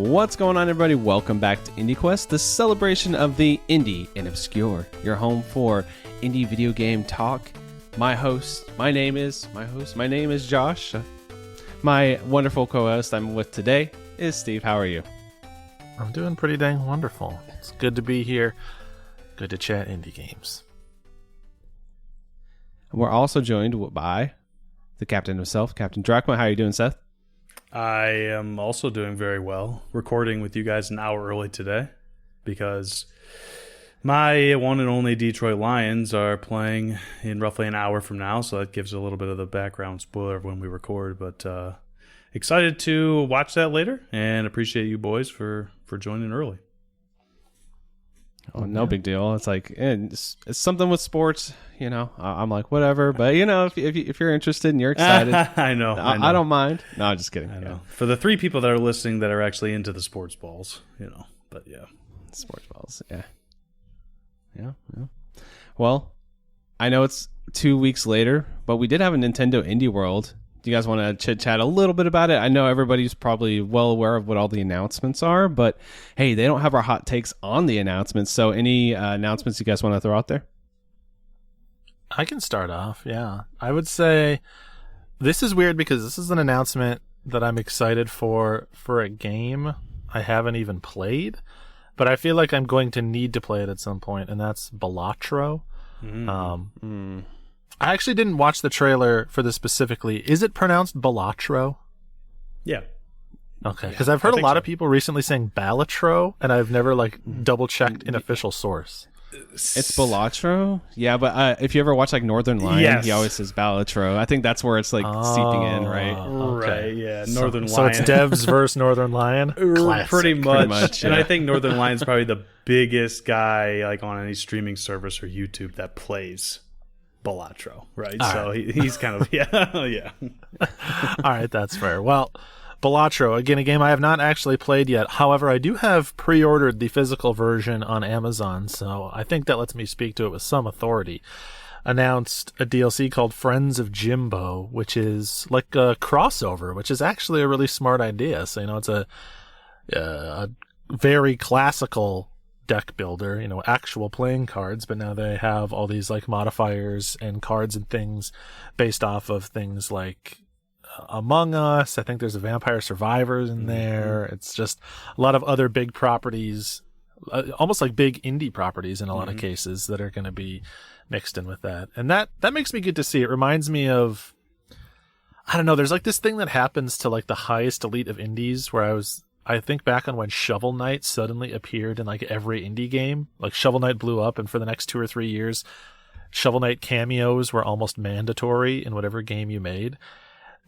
What's going on, everybody? Welcome back to IndieQuest, the celebration of the indie and obscure. Your home for indie video game talk. My name is Josh. My wonderful co-host I'm with today is Steve. How are you? I'm doing pretty dang wonderful. It's good to be here. Good to chat indie games. We're also joined by the captain himself, Captain Drachma. How are you doing, Seth? I am also doing very well. Recording with you guys an hour early today because my one and only Detroit Lions are playing in roughly an hour from now, so that gives a little bit of the background spoiler of when we record. But excited to watch that later and appreciate you boys for joining early. Oh, no big deal. It's like it's something with sports, you know. I'm like whatever, but you know, if you're interested and you're excited, I know. I don't mind. No, I'm just kidding. I know. For the 3 people that are listening that are actually into the sports balls, you know. But yeah, sports balls. Yeah. Well, I know it's 2 weeks later, but we did have a Nintendo Indie World. Do you guys want to chit-chat a little bit about it? I know everybody's probably well aware of what all the announcements are, but hey, they don't have our hot takes on the announcements, so any announcements you guys want to throw out there? I can start off, yeah. I would say this is weird because this is an announcement that I'm excited for a game I haven't even played, but I feel like I'm going to need to play it at some point, and that's Balatro. I actually didn't watch the trailer for this specifically. Is it pronounced Balatro? Yeah. Okay, because I've heard a lot of people recently saying Balatro, and I've never double-checked an official source. It's Balatro? Yeah, but if you ever watch Northern Lion, he always says Balatro. I think that's where it's seeping in, right? Okay. Right, yeah. Northern Lion. So it's devs versus Northern Lion? Pretty much. Yeah. And I think Northern Lion's probably the biggest guy on any streaming service or YouTube that plays Balatro, right? All so right. He's kind of, yeah. All right, that's fair. Well, Balatro, again, a game I have not actually played yet. However, I do have pre-ordered the physical version on Amazon, so I think that lets me speak to it with some authority. Announced a DLC called Friends of Jimbo, which is like a crossover, which is actually a really smart idea. So, it's a very classical deck builder, actual playing cards, but now they have all these modifiers and cards and things based off of things like Among Us. I think there's a Vampire Survivors in there. It's just a lot of other big properties, almost like big indie properties in a lot of cases, that are going to be mixed in with that. And that makes me good to see. It reminds me of, I don't know, there's this thing that happens to the highest elite of indies where I think back on when Shovel Knight suddenly appeared in every indie game. Shovel Knight blew up, and for the next 2 or 3 years, Shovel Knight cameos were almost mandatory in whatever game you made.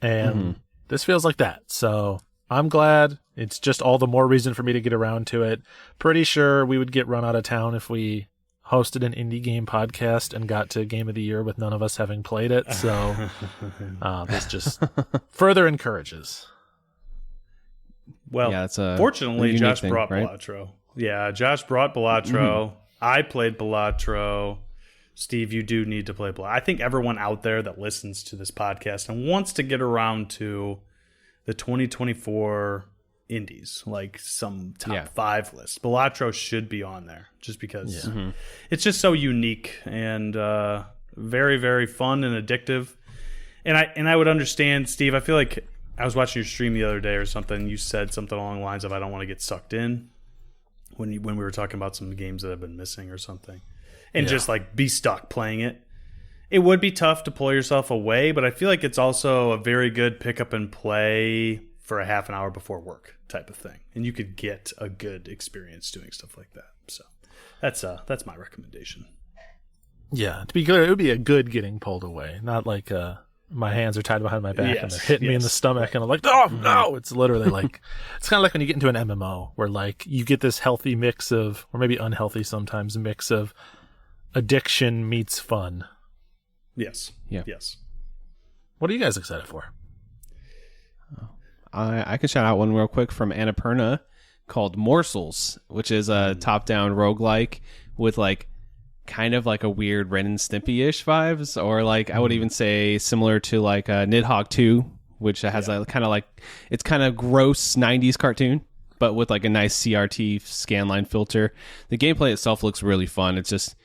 And this feels like that. So I'm glad. It's just all the more reason for me to get around to it. Pretty sure we would get run out of town if we hosted an indie game podcast and got to Game of the Year with none of us having played it. So this just further encourages. Well, yeah, it's fortunately, Josh brought right? Balatro. Yeah, Josh brought Balatro. I played Balatro. Steve, you do need to play Balatro. I think everyone out there that listens to this podcast and wants to get around to the 2024 indies, some top 5 lists, Balatro should be on there just because it's just so unique and very, very fun and addictive. And I would understand, Steve, I feel like I was watching your stream the other day or something. You said something along the lines of, I don't want to get sucked in when we were talking about some games that have been missing or something. And just be stuck playing it. It would be tough to pull yourself away, but I feel like it's also a very good pick up and play for a half an hour before work type of thing. And you could get a good experience doing stuff like that. So that's my recommendation. Yeah, to be clear, it would be a good getting pulled away, not my hands are tied behind my back and they're hitting me in the stomach and I'm like, oh no. It's literally it's kind of like when you get into an MMO where you get this healthy mix of, or maybe unhealthy sometimes, mix of addiction meets fun. Yes. Yeah. Yes. What are you guys excited for? I can shout out one real quick from Annapurna called Morsels, which is a top-down roguelike with kind of a weird Ren and Stimpy-ish vibes, or I would even say similar to Nidhogg 2, which has it's kind of gross 90s cartoon. but with like a nice CRT scanline filter. The gameplay itself looks really fun. It's just,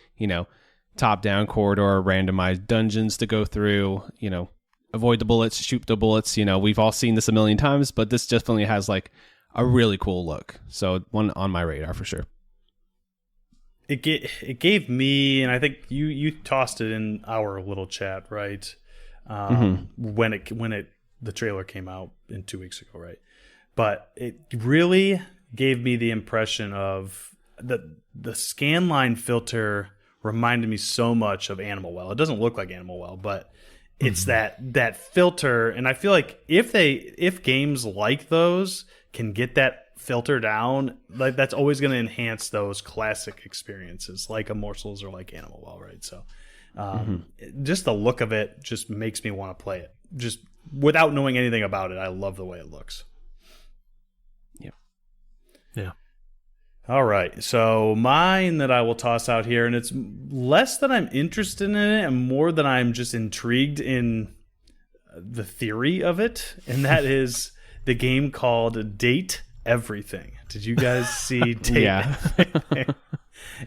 top-down corridor, randomized dungeons to go through, avoid the bullets, shoot the bullets. We've all seen this a million times, but this definitely has like a really cool look. So one on my radar for sure. It gave me, and I think you tossed it in our little chat, right? When the trailer came out 2 weeks ago, right? But it really gave me the impression of the scanline filter reminded me so much of Animal Well. It doesn't look like Animal Well, but it's that filter, and I feel like if games like those can get that filter down, like that's always going to enhance those classic experiences, like a Morsels or like Animal Well, right? So, just the look of it just makes me want to play it. Just without knowing anything about it, I love the way it looks. Yeah. All right, so mine that I will toss out here, and it's less that I'm interested in it and more that I'm just intrigued in the theory of it, and that is the game called Date Everything. Did you guys see Date Everything?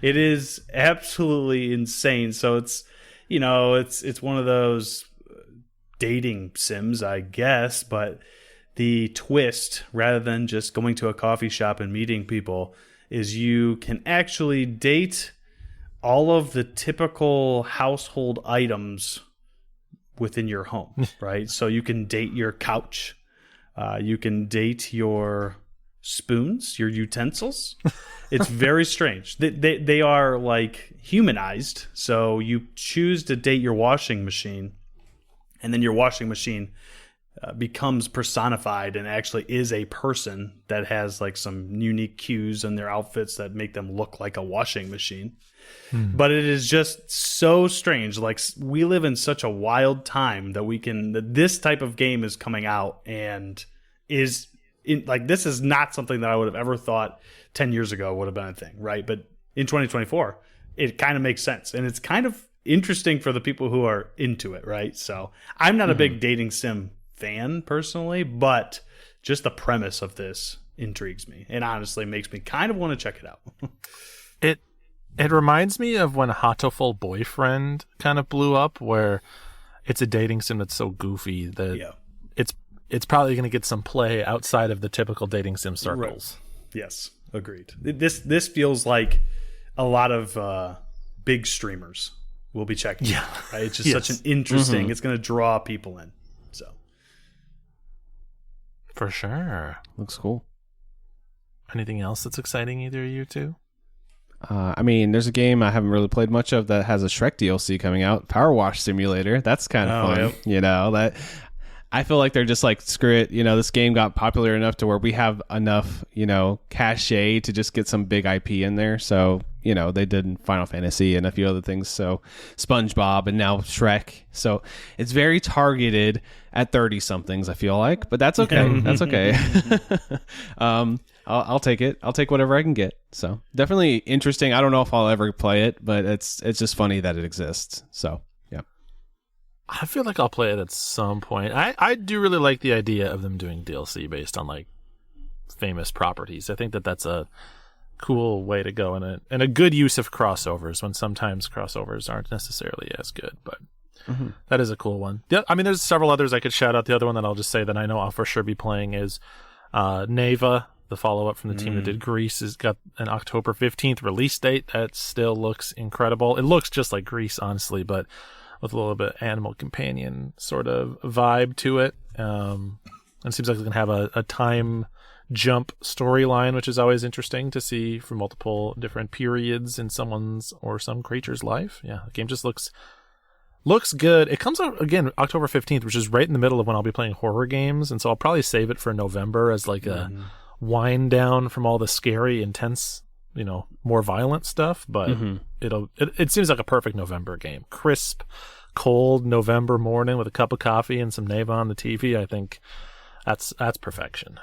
It is absolutely insane. So it's, it's one of those dating sims, I guess, but the twist, rather than just going to a coffee shop and meeting people, is you can actually date all of the typical household items within your home, right? So you can date your couch. You can date your spoons, your utensils. It's very strange. They are like humanized. So you choose to date your washing machine, and then your washing machine becomes personified and actually is a person that has like some unique cues in their outfits that make them look like a washing machine. But it is just so strange. Like, we live in such a wild time that this type of game is coming out and is this is not something that I would have ever thought 10 years ago would have been a thing, right? But in 2024, it kind of makes sense, and it's kind of interesting for the people who are into it, right? So I'm not a big dating sim fan personally, but just the premise of this intrigues me and honestly makes me kind of want to check it out. It reminds me of when Hatoful Boyfriend kind of blew up, where it's a dating sim that's so goofy that it's probably going to get some play outside of the typical dating sim circles. Right. Yes, agreed. This feels like a lot of big streamers will be checking it out, right? It's just such an interesting, it's going to draw people in. So for sure. Looks cool. Anything else that's exciting either of you two? There's a game I haven't really played much of that has a Shrek DLC coming out, Powerwash Simulator. That's kind of fun. Yep. That I feel like they're just like, screw it. This game got popular enough to where we have enough, cachet to just get some big IP in there. So, they did Final Fantasy and a few other things. So SpongeBob and now Shrek. So it's very targeted at 30 somethings, I feel like, but that's okay. That's okay. I'll take it. I'll take whatever I can get. So definitely interesting. I don't know if I'll ever play it, but it's just funny that it exists. So yeah. I feel like I'll play it at some point. I do really like the idea of them doing DLC based on like famous properties. I think that's a cool way to go and a good use of crossovers when sometimes crossovers aren't necessarily as good, but that is a cool one. Yeah, there's several others I could shout out. The other one that I'll just say that I know I'll for sure be playing is Neva. The follow-up from the team that did Grease has got an October 15th release date. That still looks incredible. It looks just like Grease, honestly, but with a little bit Animal Companion sort of vibe to it. And it seems like it's going to have a time jump storyline, which is always interesting to see from multiple different periods in someone's or some creature's life. Yeah, the game just looks good. It comes out, again, October 15th, which is right in the middle of when I'll be playing horror games, and so I'll probably save it for November as like a wind down from all the scary, intense, more violent stuff, but it seems like a perfect November game. Crisp, cold November morning with a cup of coffee and some Neva on the TV. I think that's perfection.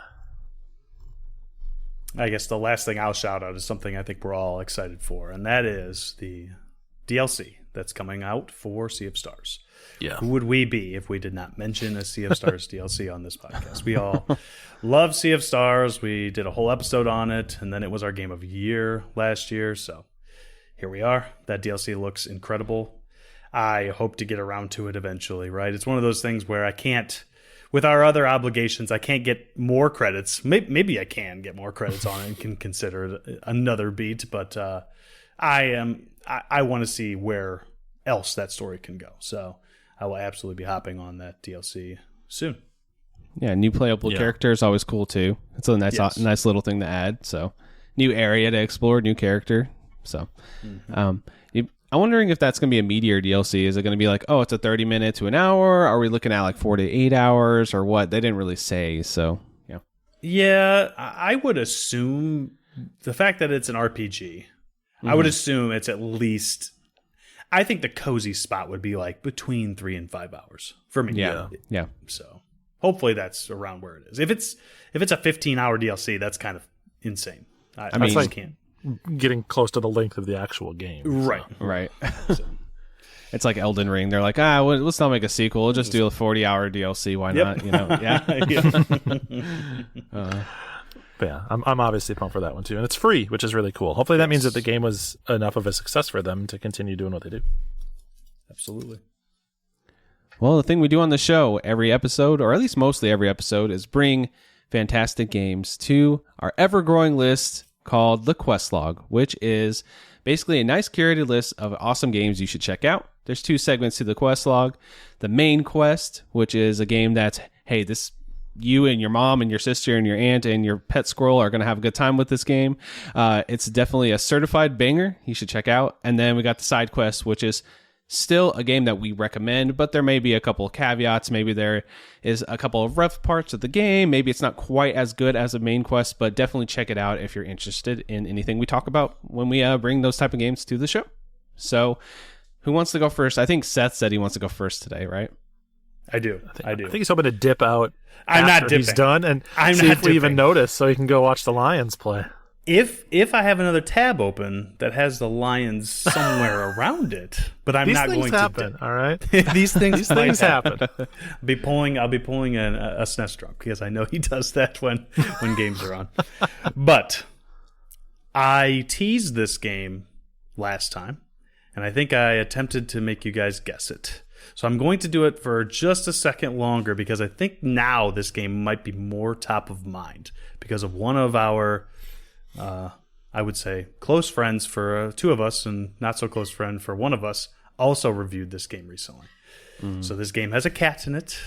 I guess the last thing I'll shout out is something I think we're all excited for, and that is the DLC that's coming out for Sea of Stars. Yeah. Who would we be if we did not mention a Sea of Stars DLC on this podcast? We all love Sea of Stars. We did a whole episode on it, and then it was our game of the year last year. So here we are. That DLC looks incredible. I hope to get around to it eventually, right? It's one of those things where I can't, with our other obligations, I can't get more credits. Maybe I can get more credits on it and can consider it another beat, but I want to see where else that story can go. So I will absolutely be hopping on that DLC soon. Yeah, new playable character is always cool too. It's a nice little thing to add. So new area to explore, new character. So I'm wondering if that's going to be a meatier DLC. Is it going to be like, oh, it's a 30-minute to an hour? Are we looking at like 4 to 8 hours or what? They didn't really say. So yeah. Yeah, I would assume the fact that it's an RPG, I would assume it's at least, I think the cozy spot would be like between 3 and 5 hours for me. Yeah. So hopefully that's around where it is. If it's a 15-hour DLC, that's kind of insane. I mean, like can't. Getting close to the length of the actual game. Right. So. Right. It's like Elden Ring. They're like, let's not make a sequel. We'll just do a 40-hour DLC. Why not? You know? Yeah. But yeah, I'm obviously pumped for that one too, and it's free, which is really cool. Hopefully that means that the game was enough of a success for them to continue doing what they do. Absolutely. Well, the thing we do on the show every episode, or at least mostly every episode, is bring fantastic games to our ever-growing list called the Quest Log, which is basically a nice curated list of awesome games you should check out. There's 2 segments to the Quest Log. The main quest, which is a game that's, hey, you and your mom and your sister and your aunt and your pet squirrel are going to have a good time with this game. It's definitely a certified banger you should check out. And then we got the side quest, which is still a game that we recommend, but there may be a couple of caveats. Maybe there is a couple of rough parts of the game. Maybe it's not quite as good as a main quest, but definitely check it out if you're interested in anything we talk about when we bring those type of games to the show. So who wants to go first? I think Seth said he wants to go first today, right? I do. I think he's hoping to dip out I'm not dipping. He's done, and I'm see not if we dipping. even notice so he can go watch the Lions play. If I have another tab open that has the Lions somewhere around it, but I'm not going happen, to. All right, These things happen. I'll be pulling a SNES drunk because I know he does that when games are on. But I teased this game last time, and I think I attempted to make you guys guess it. So I'm going to do it for just a second longer because I think now this game might be more top of mind because of one of our, I would say, close friends for 2 of us and not so close friend for 1 of us also reviewed this game recently. So this game has a cat in it.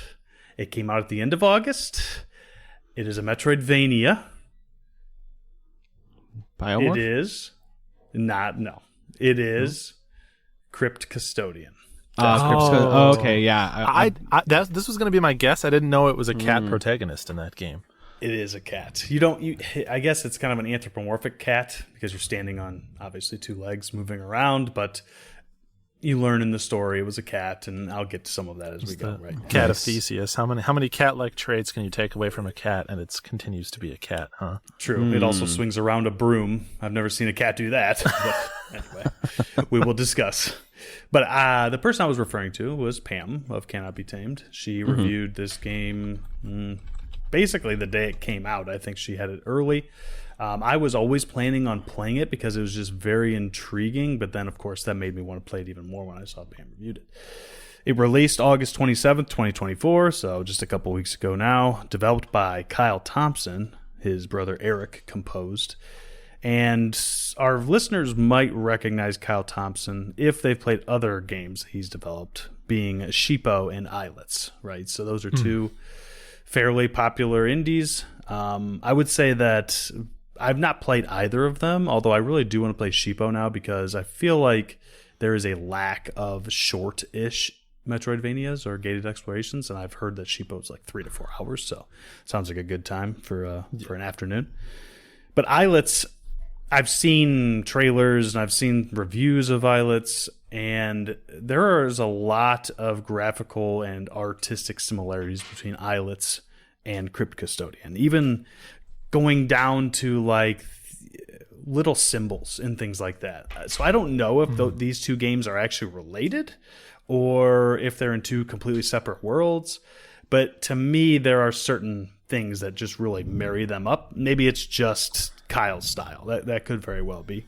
It came out at the end of August. It is a Metroidvania. Biomorph? It is not, no. It is Crypt Custodian. Okay, yeah. This was going to be my guess. I didn't know it was a cat protagonist in that game. It is a cat. I guess it's kind of an anthropomorphic cat because you're standing on obviously 2 legs moving around, but you learn in the story it was a cat, and I'll get to some of that as we go. Right, cat of Theseus. How many cat-like traits can you take away from a cat, and it continues to be a cat? Huh? True. It also swings around a broom. I've never seen a cat do that. But anyway, we will discuss. But the person I was referring to was Pam of Cannot Be Tamed. She reviewed this game basically the day it came out. I think she had it early. I was always planning on playing it because it was just very intriguing, but then, of course, that made me want to play it even more when I saw Pam reviewed it. It released August 27th, 2024, so just a couple weeks ago now. Developed by Kyle Thompson, his brother Eric composed. And our listeners might recognize Kyle Thompson if they've played other games he's developed, being Sheepo and Islets, right? So those are 2 fairly popular indies. I would say that I've not played either of them, although I really do want to play Sheepo now because I feel like there is a lack of short-ish Metroidvanias or gated explorations, and I've heard that Sheepo is like 3 to 4 hours, so sounds like a good time for an afternoon. But Islets, I've seen trailers and I've seen reviews of Islets, and there is a lot of graphical and artistic similarities between Islets and Crypt Custodian, even going down to like little symbols and things like that. So I don't know if these 2 games are actually related or if they're in two completely separate worlds. But to me, there are certain things that just really marry them up. Maybe it's just Kyle's style. That could very well be.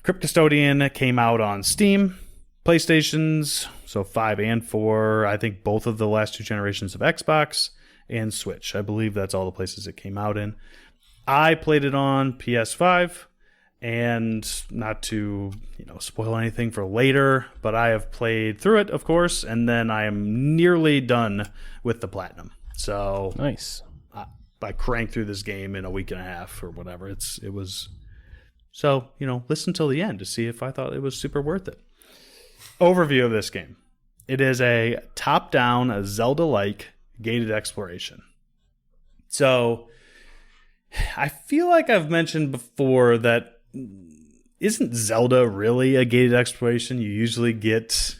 Crypt Custodian came out on Steam, PlayStations, so 5 and 4. I think both of the last 2 generations of Xbox and Switch. I believe that's all the places it came out in. I played it on PS5, and not to spoil anything for later, but I have played through it, of course, and then I am nearly done with the platinum. So Nice. I cranked through this game in a week and a half or whatever. It was so listen till the end to see if I thought it was super worth it. Overview of this game: it is a top-down, Zelda-like gated exploration. So I feel like I've mentioned before that isn't Zelda really a gated exploration? You usually get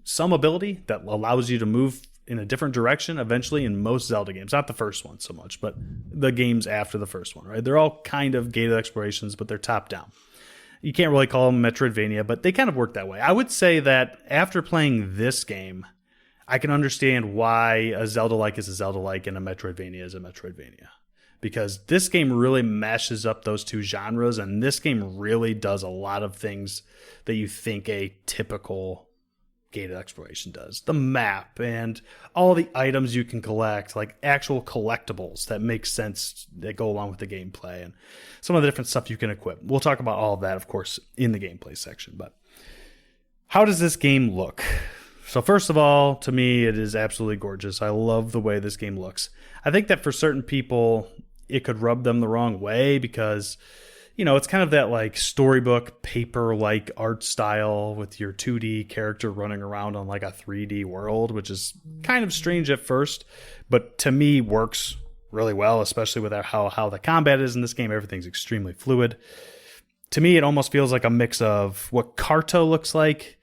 some ability that allows you to move in a different direction eventually in most Zelda games. Not the first one so much, but the games after the first one, right? They're all kind of gated explorations, but they're top down. You can't really call them Metroidvania, but they kind of work that way. I would say that after playing this game, I can understand why a Zelda-like is a Zelda-like and a Metroidvania is a Metroidvania. Because this game really mashes up those two genres, and this game really does a lot of things that you think a typical gated exploration does. The map and all the items you can collect, like actual collectibles that make sense, that go along with the gameplay, and some of the different stuff you can equip. We'll talk about all of that, of course, in the gameplay section. But how does this game look? So first of all, to me, it is absolutely gorgeous. I love the way this game looks. I think that for certain people, it could rub them the wrong way because, it's kind of that like storybook paper-like art style with your 2D character running around on like a 3D world, which is kind of strange at first, but to me works really well, especially with how the combat is in this game. Everything's extremely fluid. To me, it almost feels like a mix of what Carto looks like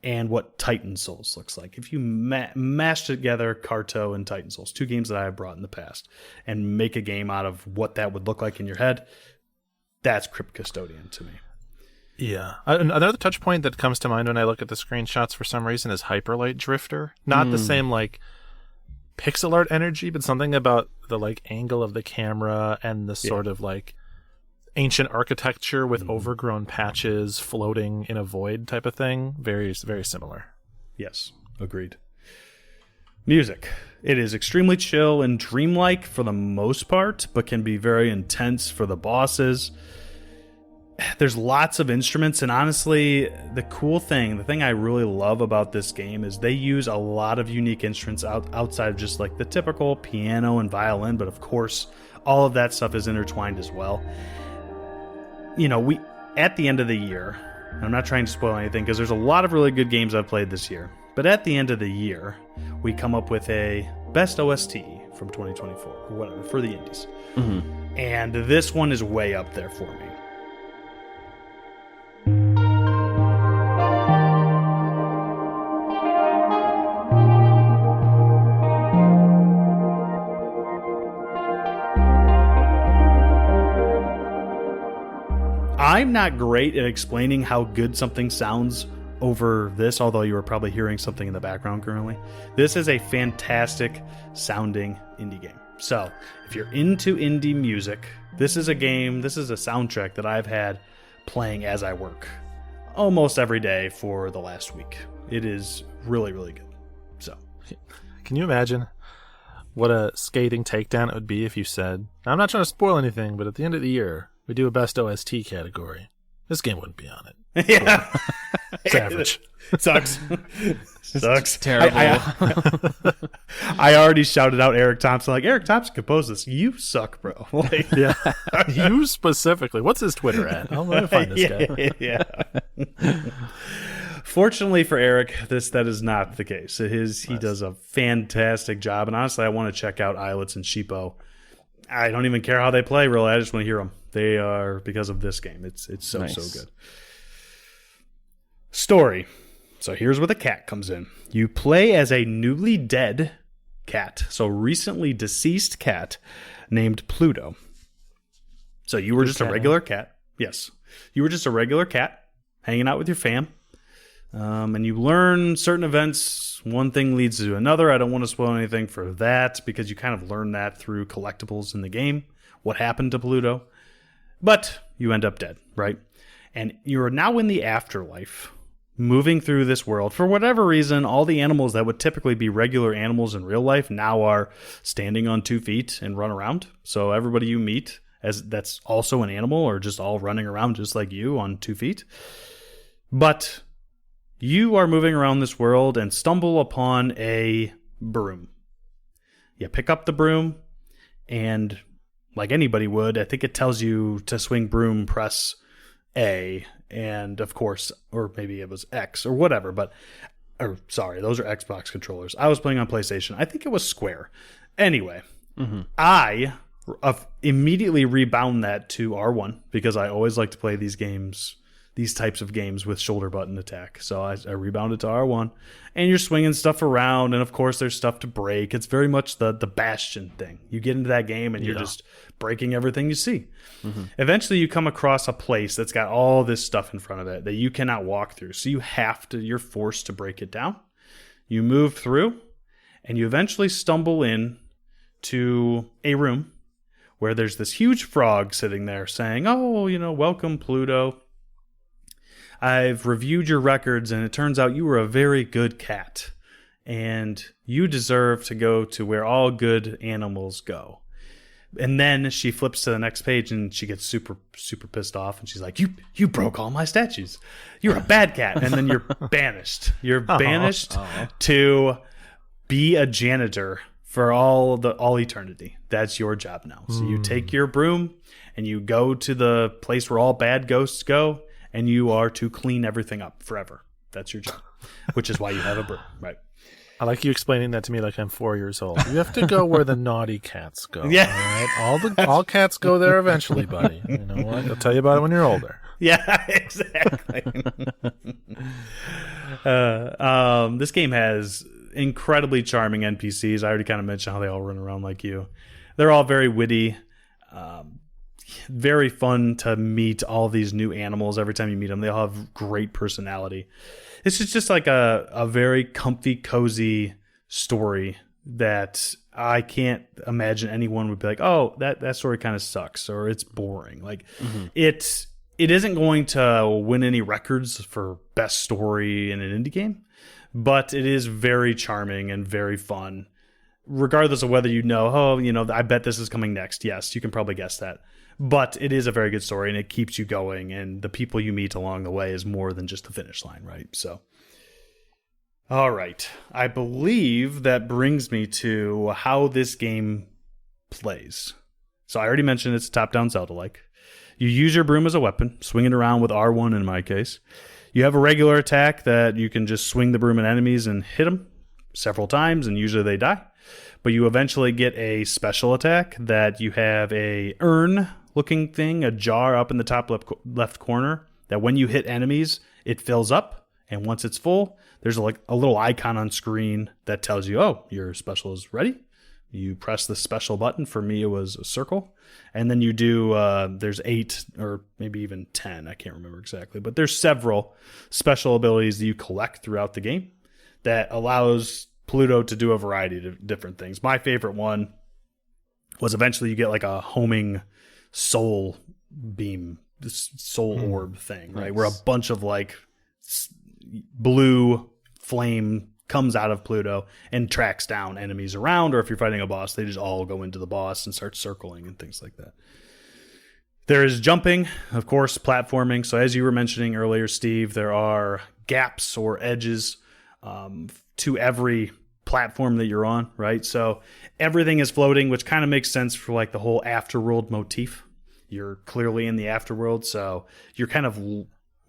and what Titan Souls looks like. If you mash together Carto and Titan Souls, 2 games that I have brought in the past, and make a game out of what that would look like in your head, that's Crypt Custodian to me. Yeah. Another touch point that comes to mind when I look at the screenshots for some reason is Hyperlight Drifter. Not the same like pixel art energy, but something about the like angle of the camera and the sort of like ancient architecture with overgrown patches floating in a void type of thing. Very, very similar. Yes, agreed. Music. It is extremely chill and dreamlike for the most part, but can be very intense for the bosses. There's lots of instruments, and honestly, the thing I really love about this game is they use a lot of unique instruments outside of just like the typical piano and violin, but of course, all of that stuff is intertwined as well. We at the end of the year, and I'm not trying to spoil anything because there's a lot of really good games I've played this year, but at the end of the year, we come up with a best OST from 2024 or whatever for the indies. Mm-hmm. And this one is way up there for me. I'm not great at explaining how good something sounds over this, although you are probably hearing something in the background currently. This is a fantastic sounding indie game. So if you're into indie music, this is a soundtrack that I've had playing as I work almost every day for the last week. It is really, really good. So can you imagine what a scathing takedown it would be if you said, I'm not trying to spoil anything, but at the end of the year, we do a best OST category. This game wouldn't be on it. Yeah. It's average. Sucks. Sucks. Terrible. I already shouted out Eric Thompson, like, Eric Thompson composed this. You suck, bro. Like, yeah. You specifically. What's his Twitter at? I'll find this guy. Yeah. Fortunately for Eric, that is not the case. He does a fantastic job. And honestly, I want to check out Islets and Sheepo. I don't even care how they play, really. I just want to hear them. They are, because of this game. It's so, nice. So good. Story. So here's where the cat comes in. You play as a newly dead cat, so recently deceased cat named Pluto. So you were just a regular cat. Yes. You were just a regular cat hanging out with your fam. And you learn certain events. One thing leads to another. I don't want to spoil anything for that because you kind of learn that through collectibles in the game, what happened to Pluto. But you end up dead, right? And you're now in the afterlife, moving through this world. For whatever reason, all the animals that would typically be regular animals in real life now are standing on 2 feet and run around. So everybody you meet that's also an animal or just all running around just like you on 2 feet. But you are moving around this world and stumble upon a broom. You pick up the broom, and like anybody would, I think it tells you to swing broom, press A, and of course, or maybe it was X or whatever, sorry, those are Xbox controllers. I was playing on PlayStation. I think it was square. Anyway, I immediately rebound that to R1 because I always like to play these types of games with shoulder button attack. So I rebounded to R1, and you're swinging stuff around, and of course there's stuff to break. It's very much the Bastion thing. You get into that game and you're just breaking everything you see. Eventually you come across a place that's got all this stuff in front of it that you cannot walk through. So you're forced to break it down. You move through, and you eventually stumble in to a room where there's this huge frog sitting there saying, "Oh, welcome, Pluto. I've reviewed your records, and it turns out you were a very good cat, and you deserve to go to where all good animals go." And then she flips to the next page, and she gets super, super pissed off, and she's like, "You broke all my statues. You're a bad cat." And then you're banished. You're banished to be a janitor for all eternity. That's your job now. So you take your broom, and you go to the place where all bad ghosts go, and you are to clean everything up forever. That's your job, which is why you have a broom, right? I like you explaining that to me like I'm 4 years old. You have to go where the naughty cats go. Yeah. All right? All cats go there eventually, buddy. You know what? I'll tell you about it when you're older. Yeah, exactly. This game has incredibly charming NPCs. I already kind of mentioned how they all run around like you. They're all very witty. Very fun to meet all these new animals every time you meet them. They all have great personality. It's just like a very comfy, cozy story that I can't imagine anyone would be like, "Oh, that story kind of sucks," or "It's boring." Like it isn't going to win any records for best story in an indie game, but it is very charming and very fun. Regardless of whether I bet this is coming next. Yes, you can probably guess that. But it is a very good story, and it keeps you going, and the people you meet along the way is more than just the finish line, right? So, all right. I believe that brings me to how this game plays. So I already mentioned it's top-down Zelda-like. You use your broom as a weapon, swing it around with R1 in my case. You have a regular attack that you can just swing the broom at enemies and hit them several times, and usually they die. But you eventually get a special attack that you have a urn-looking thing, a jar up in the top left corner, that when you hit enemies, it fills up. And once it's full, there's a little icon on screen that tells you, "Oh, your special is ready." You press the special button. For me, it was a circle. And then you do, there's 8 or maybe even 10. I can't remember exactly. But there's several special abilities that you collect throughout the game that allows Pluto to do a variety of different things. My favorite one was eventually you get like a homing soul beam, this soul orb thing, right? Nice. Where a bunch of like blue flame comes out of Pluto and tracks down enemies around, or if you're fighting a boss, they just all go into the boss and start circling and things like that. There is jumping, of course, platforming. So as you were mentioning earlier, Steve, there are gaps or edges to every platform that you're on, right? So everything is floating, which kind of makes sense for like the whole afterworld motif. You're clearly in the afterworld, so you're kind of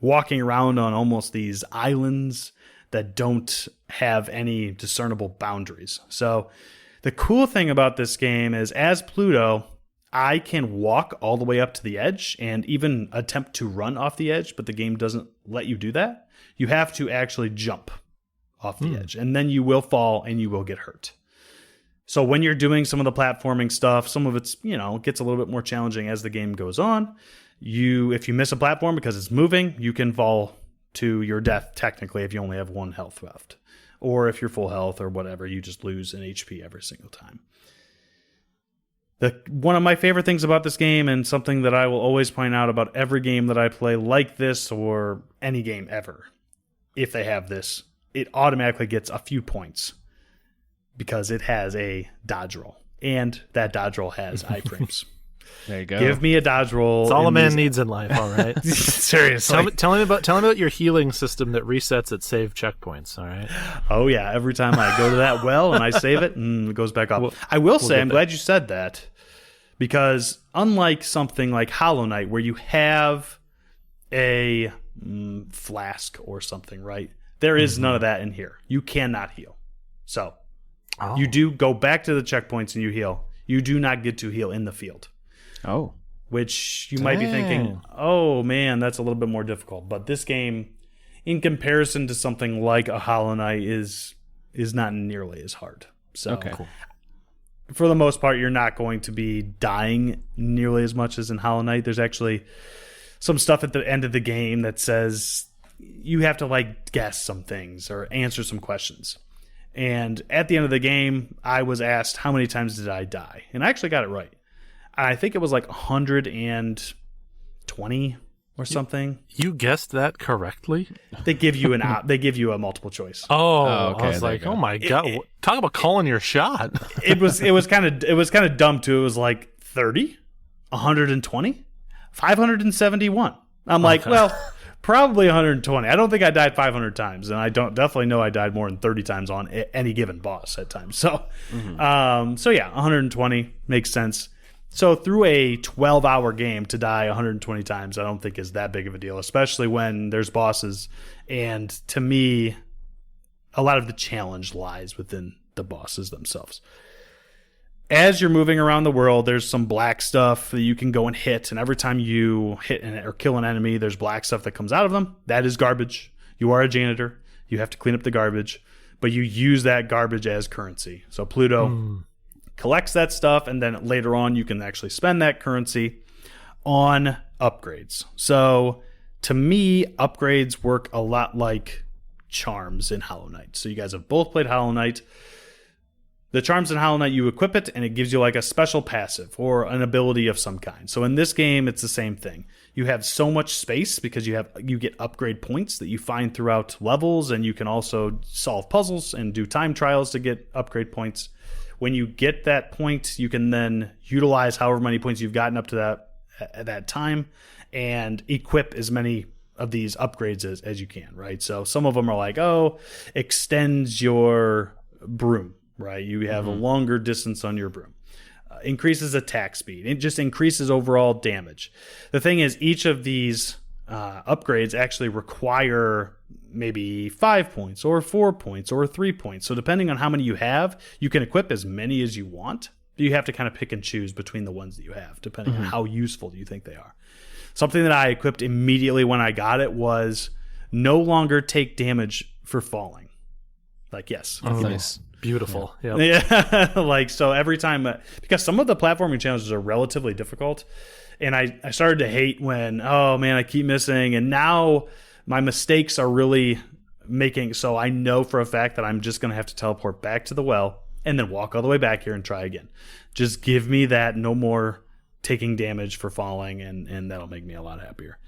walking around on almost these islands that don't have any discernible boundaries. So the cool thing about this game is, as Pluto, I can walk all the way up to the edge and even attempt to run off the edge, but the game doesn't let you do that. You have to actually jump off the edge, and then you will fall and you will get hurt. So when you're doing some of the platforming stuff, some of it's, gets a little bit more challenging as the game goes on. If you miss a platform because it's moving, you can fall to your death, technically, if you only have 1 health left. Or if you're full health or whatever, you just lose an HP every single time. One of my favorite things about this game, and something that I will always point out about every game that I play like this, or any game ever, if they have this, it automatically gets a few points because it has a dodge roll. And that dodge roll has iframes. There you go. Give me a dodge roll. It's all a man needs in life, all right? Seriously. Tell me about your healing system that resets at save checkpoints, all right? Oh, yeah. Every time I go to that well and I save it, it goes back up. I will say, I'm glad you said that, because unlike something like Hollow Knight, where you have a flask or something, right? There is none of that in here. You cannot heal. So you do go back to the checkpoints and you heal. You do not get to heal in the field. Oh. Which you might be thinking, oh man, that's a little bit more difficult. But this game, in comparison to something like a Hollow Knight, is not nearly as hard. So Cool. For the most part, you're not going to be dying nearly as much as in Hollow Knight. There's actually some stuff at the end of the game that says you have to like guess some things or answer some questions. And at the end of the game, I was asked how many times did I die, and I actually got it right. I think it was like 120 or something. You guessed that correctly? They give you they give you a multiple choice. Okay, I was like, oh my god! Talk about calling your shot. It was kind of dumb too. It was like 30, 120, 571. I'm like, well, probably 120. I don't think I died 500 times, and I definitely know I died more than 30 times on any given boss at times. So, so yeah, 120 makes sense. So through a 12-hour game to die 120 times, I don't think is that big of a deal, especially when there's bosses. And to me, a lot of the challenge lies within the bosses themselves. As you're moving around the world, there's some black stuff that you can go and hit. And every time you hit or kill an enemy, there's black stuff that comes out of them. That is garbage. You are a janitor. You have to clean up the garbage. But you use that garbage as currency. So Pluto collects that stuff, and then later on you can actually spend that currency on upgrades. So to me, upgrades work a lot like charms in Hollow Knight. So you guys have both played Hollow Knight. The charms in Hollow Knight, you equip it and it gives you like a special passive or an ability of some kind. So in this game, it's the same thing. You have so much space because you get upgrade points that you find throughout levels, and you can also solve puzzles and do time trials to get upgrade points. When you get that point, you can then utilize however many points you've gotten up to that time and equip as many of these upgrades as you can, right? So some of them are like, extends your broom, right? You have a longer distance on your broom. Increases attack speed. It just increases overall damage. The thing is, each of these upgrades actually require maybe 5 points or 4 points or 3 points. So depending on how many you have, you can equip as many as you want. You have to kind of pick and choose between the ones that you have, depending on how useful you think they are. Something that I equipped immediately when I got it was no longer take damage for falling. Like, yes. Nice. Beautiful. Yeah. Yeah. Like, so every time, because some of the platforming challenges are relatively difficult, and I started to hate when, oh man, I keep missing, and now my mistakes are really making, so I know for a fact that I'm just going to have to teleport back to the well and then walk all the way back here and try again. Just give me that, no more taking damage for falling, and that'll make me a lot happier.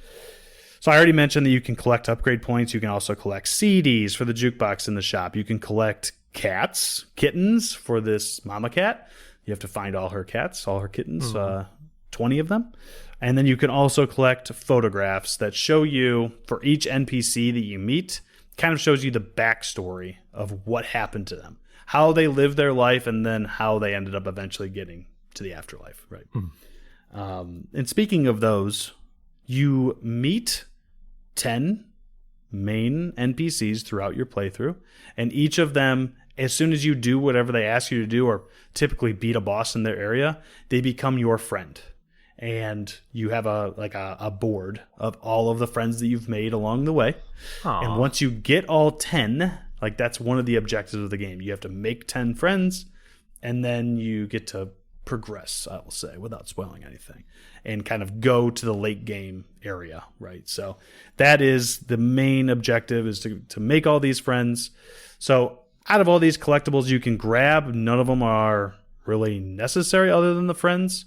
So I already mentioned that you can collect upgrade points. You can also collect CDs for the jukebox in the shop. You can collect kittens for this mama cat. You have to find all her kittens, 20 of them. And then you can also collect photographs that show you, for each NPC that you meet, kind of shows you the backstory of what happened to them, how they lived their life, and then how they ended up eventually getting to the afterlife, right? And speaking of those, you meet 10 main NPCs throughout your playthrough, and each of them, as soon as you do whatever they ask you to do, or typically beat a boss in their area, they become your friend. And you have a board of all of the friends that you've made along the way. Aww. And once you get all 10, like, that's one of the objectives of the game. You have to make 10 friends, and then you get to progress, I will say, without spoiling anything, and kind of go to the late game area, right? So that is the main objective, is to make all these friends. So out of all these collectibles you can grab, none of them are really necessary other than the friends.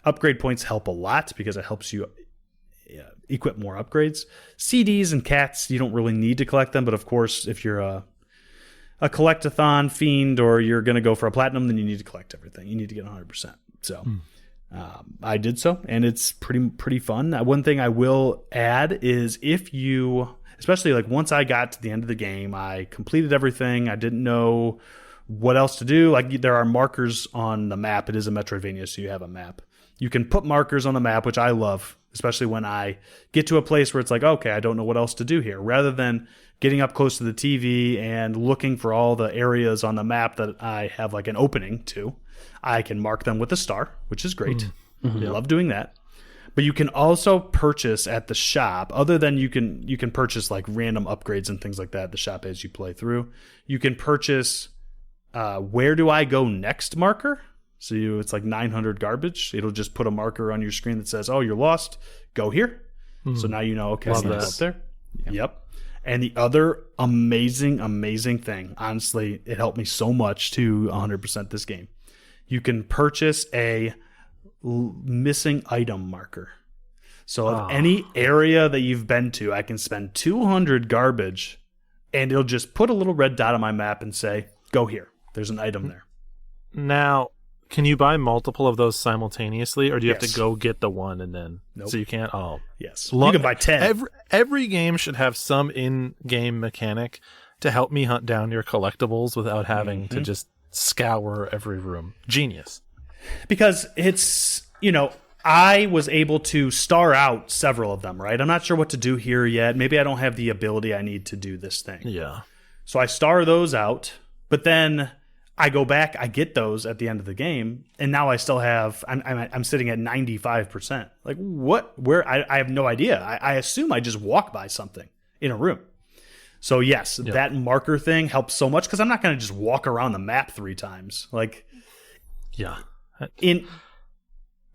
Upgrade points help a lot because it helps you equip more upgrades. CDs and cats, you don't really need to collect them, but of course, if you're a collectathon fiend or you're going to go for a platinum, then you need to collect everything. You need to get 100%. So I did so, and it's pretty fun. One thing I will add is if you, especially like once I got to the end of the game, I completed everything. I didn't know what else to do. Like there are markers on the map. It is a Metroidvania, so you have a map. You can put markers on the map, which I love, especially when I get to a place where it's like, okay, I don't know what else to do here. Rather than getting up close to the TV and looking for all the areas on the map that I have like an opening to, I can mark them with a star, which is great. I love doing that. But you can also purchase at the shop, other than you can purchase like random upgrades and things like that at the shop as you play through. You can purchase where do I go next marker. So it's like 900 garbage. It'll just put a marker on your screen that says, oh, you're lost. Go here. So now you know, okay, I need to go up there. Yep. And the other amazing thing, honestly, it helped me so much to 100% this game. You can purchase a missing item marker. So of any area that you've been to, I can spend 200 garbage and it'll just put a little red dot on my map and say, go here. There's an item there. Now, can you buy multiple of those simultaneously, or do you have to go get the one and then? Nope. So you can't. Oh, yes. You can buy 10. Every game should have some in-game mechanic to help me hunt down your collectibles without having to just scour every room. Genius. Because it's, I was able to star out several of them, right? I'm not sure what to do here yet. Maybe I don't have the ability I need to do this thing. Yeah. So I star those out, but then I go back, I get those at the end of the game, and now I still have, I'm sitting at 95%. Like, what? Where? I have no idea. I assume I just walk by something in a room. So, yes, that marker thing helps so much because I'm not going to just walk around the map 3 times. Like, yeah. In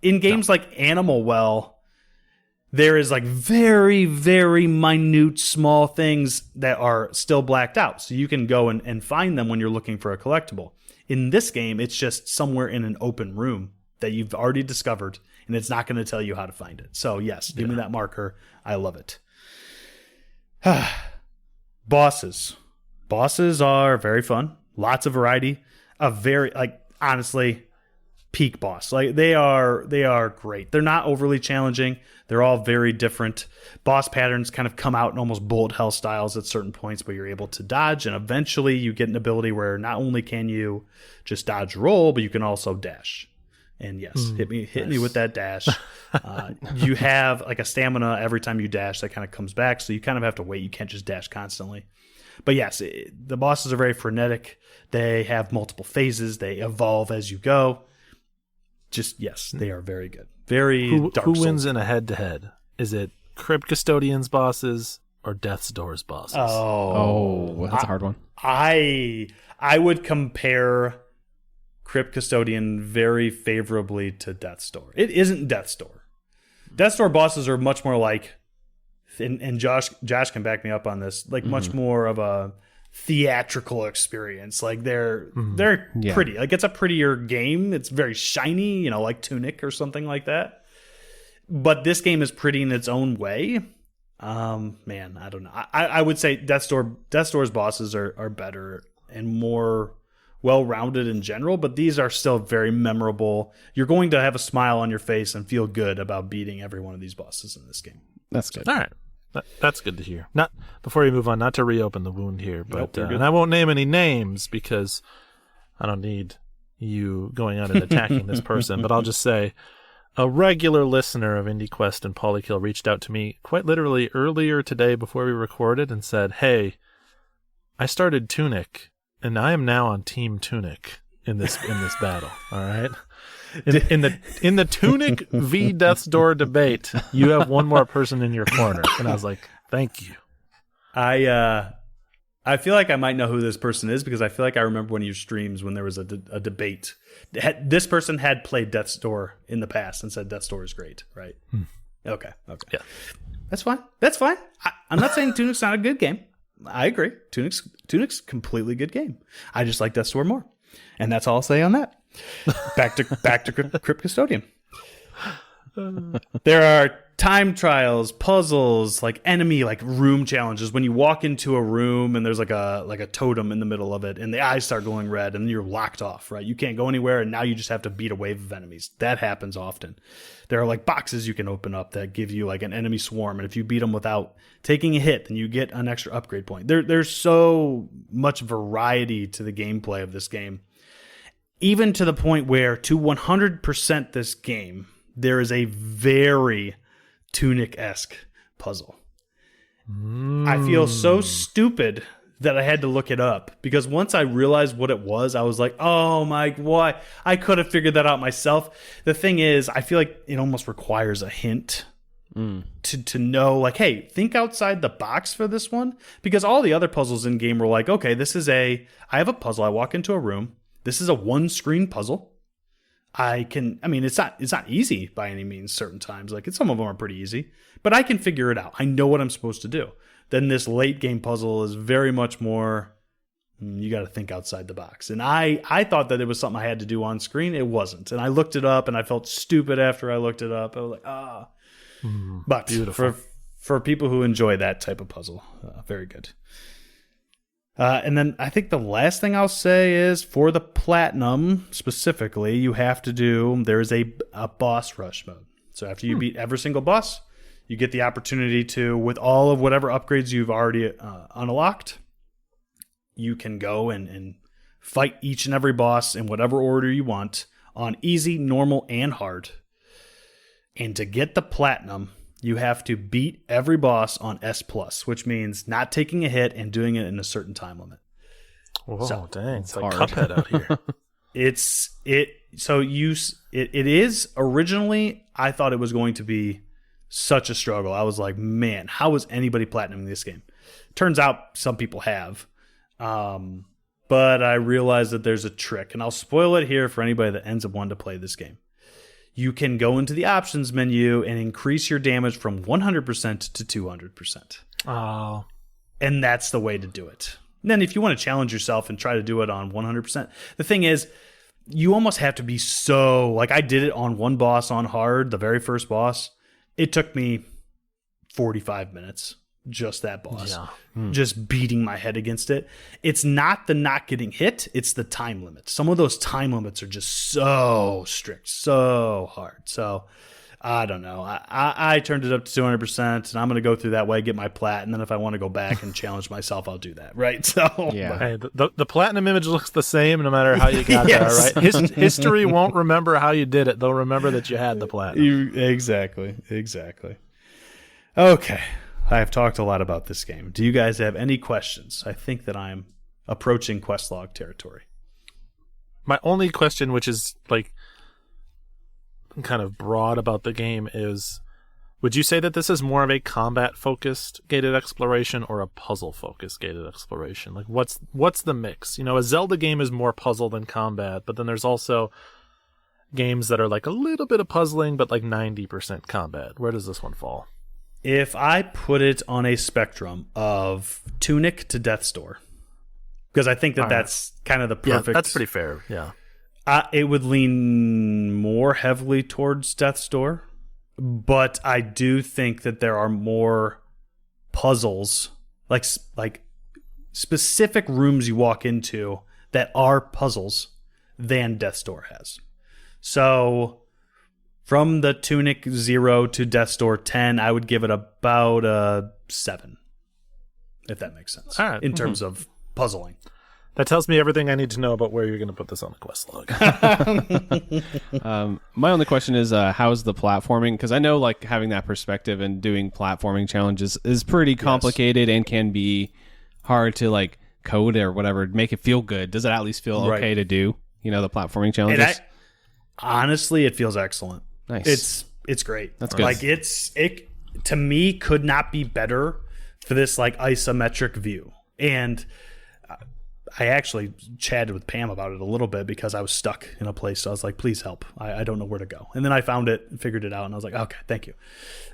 games like Animal Well, there is like very, very minute small things that are still blacked out. So you can go and find them when you're looking for a collectible. In this game, it's just somewhere in an open room that you've already discovered, and it's not going to tell you how to find it. So yes, give me that marker. I love it. Bosses. Bosses are very fun. Lots of variety. A very, honestly, peak boss. They are great. They're not overly challenging. They're all very different. Boss patterns kind of come out in almost bullet hell styles at certain points where you're able to dodge, and eventually you get an ability where not only can you just dodge roll, but you can also dash. And yes, hit me with that dash. You have like a stamina every time you dash that kind of comes back, so you kind of have to wait. You can't just dash constantly. But yes, the bosses are very frenetic. They have multiple phases. They evolve as you go. Just, yes, they are very good. Very Dark Souls. Who wins in a head-to-head? Is it Crypt Custodian's bosses or Death's Door's bosses? Oh, that's a hard one. I would compare Crypt Custodian very favorably to Death's Door. It isn't Death's Door. Death's Door bosses are much more like, and Josh can back me up on this, like much more of a theatrical experience. Like they're pretty. Like it's a prettier game. It's very shiny, like Tunic or something like that. But this game is pretty in its own way. Man, I don't know. I would say Death's Door's bosses are better and more well-rounded in general, but these are still very memorable. You're going to have a smile on your face and feel good about beating every one of these bosses in this game. That's good. All right. That's good to hear. Not before you move on, not to reopen the wound here, but Nope, and I won't name any names because I don't need you going out and attacking this person. But I'll just say, a regular listener of IndieQuest and Polykill reached out to me quite literally earlier today before we recorded and said, "Hey, I started Tunic, and I am now on Team Tunic in this battle. All right." In the Tunic v Death's Door debate, you have one more person in your corner, and I was like, "Thank you." I I feel like I might know who this person is because I feel like I remember one of your streams when there was a debate. This person had played Death's Door in the past and said Death's Door is great, right? Okay. Yeah. That's fine. I'm not saying Tunic's not a good game. I agree. Tunic's completely good game. I just like Death's Door more. And that's all I'll say on that. Back to Crypt Custodian. There are time trials, puzzles, like enemy, like room challenges. When you walk into a room and there's like a totem in the middle of it and the eyes start glowing red and you're locked off, right? You can't go anywhere and now you just have to beat a wave of enemies. That happens often. There are like boxes you can open up that give you like an enemy swarm. And if you beat them without taking a hit, then you get an extra upgrade point. There's so much variety to the gameplay of this game. Even to the point where to 100% this game, there is a very Tunic-esque puzzle. I feel so stupid that I had to look it up because once I realized what it was, I was like, oh my, why? I could have figured that out myself. The thing is, I feel like it almost requires a hint to know, like, hey, think outside the box for this one. Because all the other puzzles in game were like, okay, I have a puzzle. I walk into a room. This is a one-screen puzzle. It's not easy by any means certain times. Like some of them are pretty easy, but I can figure it out. I know what I'm supposed to do. Then this late game puzzle is very much more, you got to think outside the box. And I thought that it was something I had to do on screen. It wasn't. And I looked it up and I felt stupid after I looked it up. I was like, But beautiful. For people who enjoy that type of puzzle, very good. And then I think the last thing I'll say is for the platinum specifically, you have to there's a boss rush mode. So after you beat every single boss, you get the opportunity to, with all of whatever upgrades you've already unlocked, you can go and fight each and every boss in whatever order you want on easy, normal, and hard. And to get the platinum, you have to beat every boss on S+, which means not taking a hit and doing it in a certain time limit. Whoa, dang. It's like hard. Cuphead out here. It is originally, I thought it was going to be such a struggle. I was like, man, how is anybody platinuming this game? Turns out some people have. But I realized that there's a trick, and I'll spoil it here for anybody that ends up wanting to play this game. You can go into the options menu and increase your damage from 100% to 200%. Oh. And that's the way to do it. And then if you want to challenge yourself and try to do it on 100%, the thing is, you almost have to be so... Like, I did it on one boss on hard, the very first boss. It took me 45 minutes, just that boss. Yeah. Just beating my head against it. It's not the not getting hit, it's the time limit. Some of those time limits are just so strict, so hard. So, I don't know. I turned it up to 200%, and I'm going to go through that way, get my plat, and then if I want to go back and challenge myself, I'll do that, right? So, yeah. Hey, the platinum image looks the same no matter how you got Yes. there, right? History won't remember how you did it. They'll remember that you had the platinum. Exactly. Okay. I have talked a lot about this game. Do you guys have any questions? I think that I'm approaching quest log territory. My only question, which is like kind of broad about the game, is would you say that this is more of a combat-focused gated exploration or a puzzle-focused gated exploration? Like, what's the mix? You know, a Zelda game is more puzzle than combat, but then there's also games that are like a little bit of puzzling, but like 90% combat. Where does this one fall? If I put it on a spectrum of Tunic to Death's Door, because I think that's kind of the perfect... Yeah, that's pretty fair, yeah. It would lean more heavily towards Death's Door, but I do think that there are more puzzles, like specific rooms you walk into that are puzzles than Death's Door has. So... From the Tunic 0 to Death's Door 10, I would give it about a 7, if that makes sense, all right. In terms of puzzling. That tells me everything I need to know about where you're going to put this on the quest log. My only question is, how's the platforming? Because I know like having that perspective and doing platforming challenges is pretty complicated and can be hard to like code or whatever, make it feel good. Does it at least feel okay to do, the platforming challenges? Honestly, it feels excellent. Nice. It's great. That's good. Like it to me could not be better for this like isometric view. And I actually chatted with Pam about it a little bit because I was stuck in a place. So I was like, please help. I don't know where to go. And then I found it and figured it out. And I was like, okay, thank you.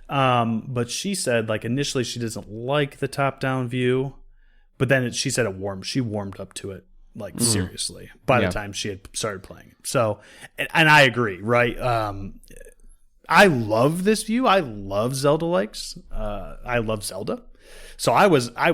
But she said, like, initially she doesn't like the top-down view. But then she said she warmed up to it, like, seriously, by the time she had started playing it. So, and I agree, right? I love this view. I love Zelda-likes. I love Zelda. So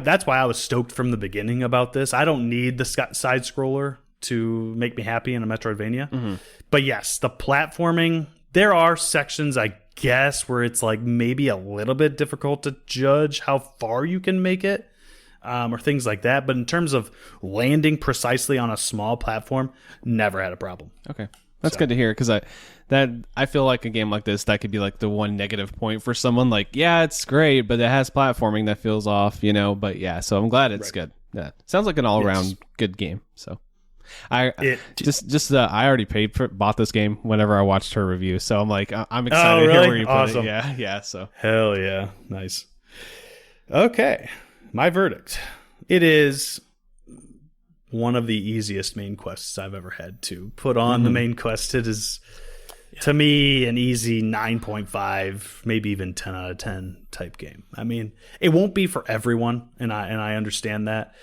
that's why I was stoked from the beginning about this. I don't need the side scroller to make me happy in a Metroidvania. But yes, the platforming, there are sections, I guess, where it's like maybe a little bit difficult to judge how far you can make it, or things like that. But in terms of landing precisely on a small platform, never had a problem. Okay. That's good to hear, because I feel like a game like this, that could be like the one negative point for someone. Like, yeah, it's great, but it has platforming that feels off, But yeah, so I'm glad it's good. Yeah, sounds like an all around good game. So I already bought this game whenever I watched her review, so I'm like, I'm excited to hear where you put it. Yeah. So hell yeah, nice. Okay, my verdict. It is one of the easiest main quests I've ever had to put on the main quest. It is, to me, an easy 9.5, maybe even 10 out of 10 type game. I mean, it won't be for everyone, and I understand that.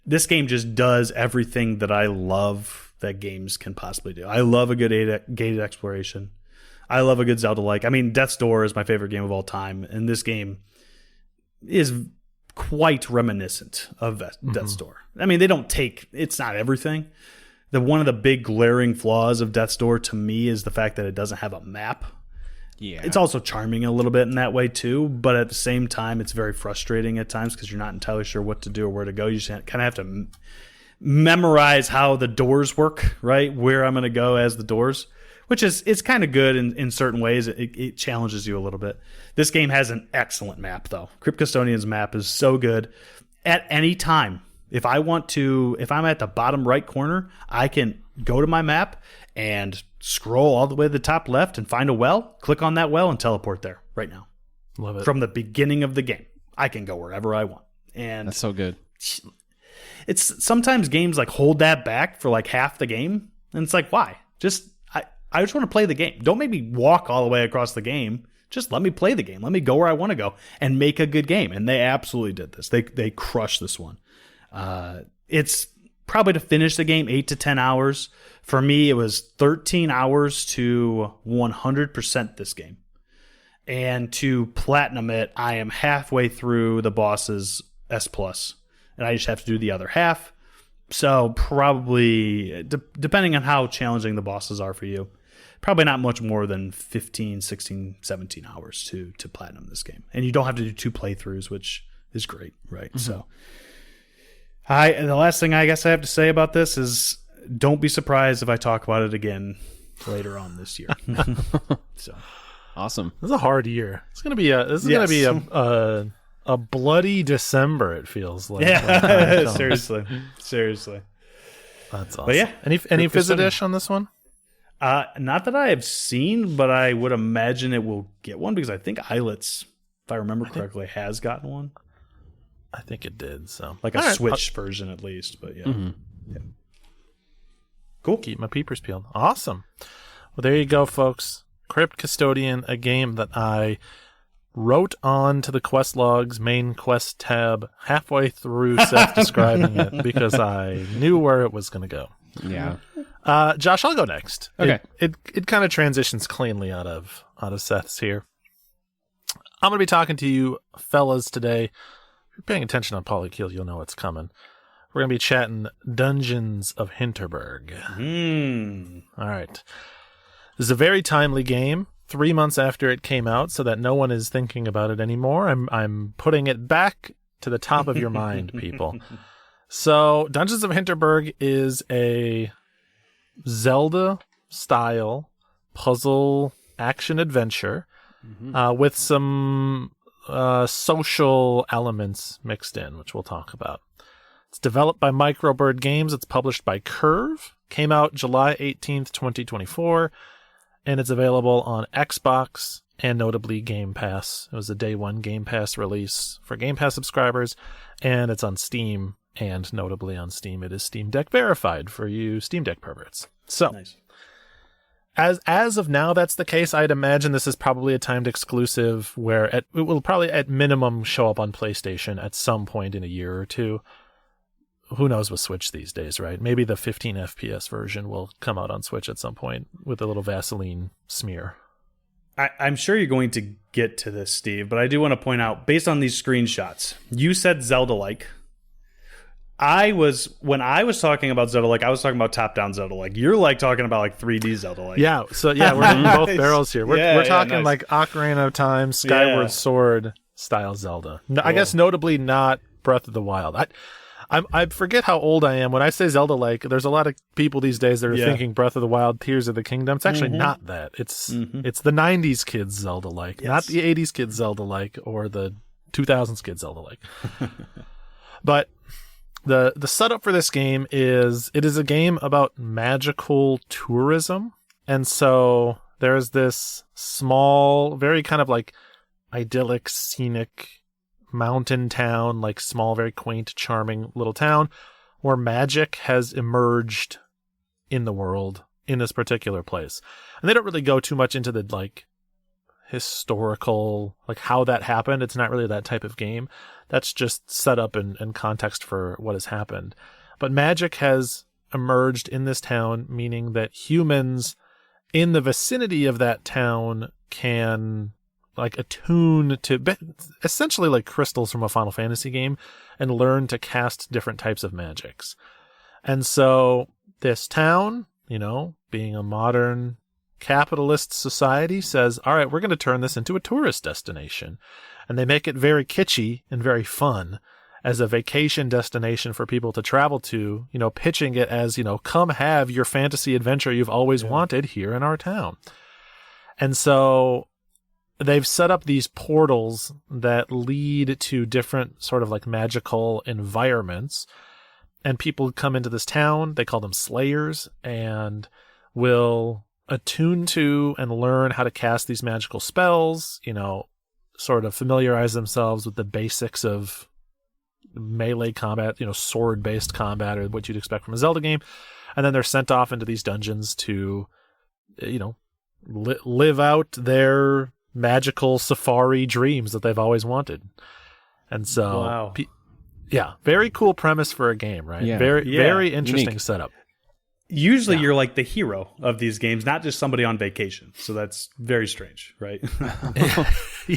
This game just does everything that I love that games can possibly do. I love a good gated exploration. I love a good Zelda-like. I mean, Death's Door is my favorite game of all time, and this game is quite reminiscent of Death's Door. I mean, it's not everything. One of the big glaring flaws of Death's Door to me is the fact that it doesn't have a map. Yeah. It's also charming a little bit in that way too, but at the same time, it's very frustrating at times because you're not entirely sure what to do or where to go. You just kind of have to memorize how the doors work, right? Where I'm going to go as the doors, which it's kind of good in certain ways. It challenges you a little bit. This game has an excellent map, though. Crypt Custodian's map is so good. At any time, if I'm at the bottom right corner, I can go to my map and scroll all the way to the top left and find a well, click on that well, and teleport there right now. Love it. From the beginning of the game, I can go wherever I want. And that's so good. It's sometimes games like hold that back for like half the game, and it's like, why? I just want to play the game. Don't make me walk all the way across the game. Just let me play the game. Let me go where I want to go and make a good game. And they absolutely did this. They crushed this one. It's probably to finish the game 8 to 10 hours. For me, it was 13 hours to 100% this game. And to platinum it, I am halfway through the boss's S+. And I just have to do the other half. So probably, depending on how challenging the bosses are for you, probably not much more than 15, 16, 17 hours to platinum this game. And you don't have to do 2 playthroughs, which is great, right? Mm-hmm. So the last thing I guess I have to say about this is don't be surprised if I talk about it again later on this year. So awesome. This is a hard year. It's going to be a bloody December, it feels like. Yeah, seriously. That's awesome. But yeah, any Fizz-a-dish on this one? Not that I have seen, but I would imagine it will get one because I think Islets, if I remember correctly, has gotten one. I think it did. So like a Switch version at least, but yeah. Mm-hmm. Yeah. Cool. Keep my peepers peeled. Awesome. Well, there you go, folks. Crypt Custodian, a game that I wrote on to the quest logs main quest tab halfway through Seth describing it because I knew where it was going to go. Yeah. Josh, I'll go next. Okay. It kind of transitions cleanly out of Seth's here. I'm going to be talking to you fellas today. If you're paying attention on Polykill, you'll know what's coming. We're going to be chatting Dungeons of Hinterberg. All right. This is a very timely game. 3 months after it came out, so that no one is thinking about it anymore. I'm putting it back to the top of your mind, people. So, Dungeons of Hinterberg is a Zelda-style puzzle action-adventure with some social elements mixed in, which we'll talk about. It's developed by Microbird Games. It's published by Curve. Came out July 18th, 2024. And it's available on Xbox and notably Game Pass. It was a day one Game Pass release for Game Pass subscribers, and it's on Steam And notably on Steam, it is Steam Deck verified for you Steam Deck perverts. So, Nice. as of now, that's the case. I'd imagine this is probably a timed exclusive where it will probably at minimum show up on PlayStation at some point in a year or two. Who knows with Switch these days, right? Maybe the 15 FPS version will come out on Switch at some point with a little Vaseline smear. I'm sure you're going to get to this, Steve, but I do want to point out, based on these screenshots, you said Zelda-like. When I was talking about Zelda-like, I was talking about top-down Zelda-like. You're like talking about like 3D Zelda-like. Yeah, so yeah, we're hitting both barrels here. We're talking nice. like Ocarina of Time, Skyward Sword style Zelda. Cool. I guess notably not Breath of the Wild. I forget how old I am. When I say Zelda-like, there's a lot of people these days that are thinking Breath of the Wild, Tears of the Kingdom. It's actually not that. It's the 90s kids Zelda-like, not the 80s kids Zelda-like or the 2000s kids Zelda-like. But the setup for this game is it is a game about magical tourism. And so there's this small, very kind of like idyllic, scenic mountain town, like small, very quaint, charming little town where magic has emerged in the world in this particular place. And they don't really go too much into the like historical, like how that happened. It's not really that type of game. That's just set up and context for what has happened. But magic has emerged in this town, meaning that humans in the vicinity of that town can like attune to essentially like crystals from a Final Fantasy game and learn to cast different types of magics. And so this town, you know, being a modern capitalist society, says, all right, we're going to turn this into a tourist destination. And they make it very kitschy and very fun as a vacation destination for people to travel to, you know, pitching it as, you know, come have your fantasy adventure you've always wanted here in our town. And so they've set up these portals that lead to different sort of like magical environments. And people come into this town, they call them slayers, and will attune to and learn how to cast these magical spells, you know, sort of familiarize themselves with the basics of melee combat, you know, sword-based combat or what you'd expect from a Zelda game. And then they're sent off into these dungeons to, you know, live out their magical safari dreams that they've always wanted. And so, very cool premise for a game, right? Yeah. Very interesting Unique. Setup. Usually you're like the hero of these games, not just somebody on vacation. So that's very strange, right?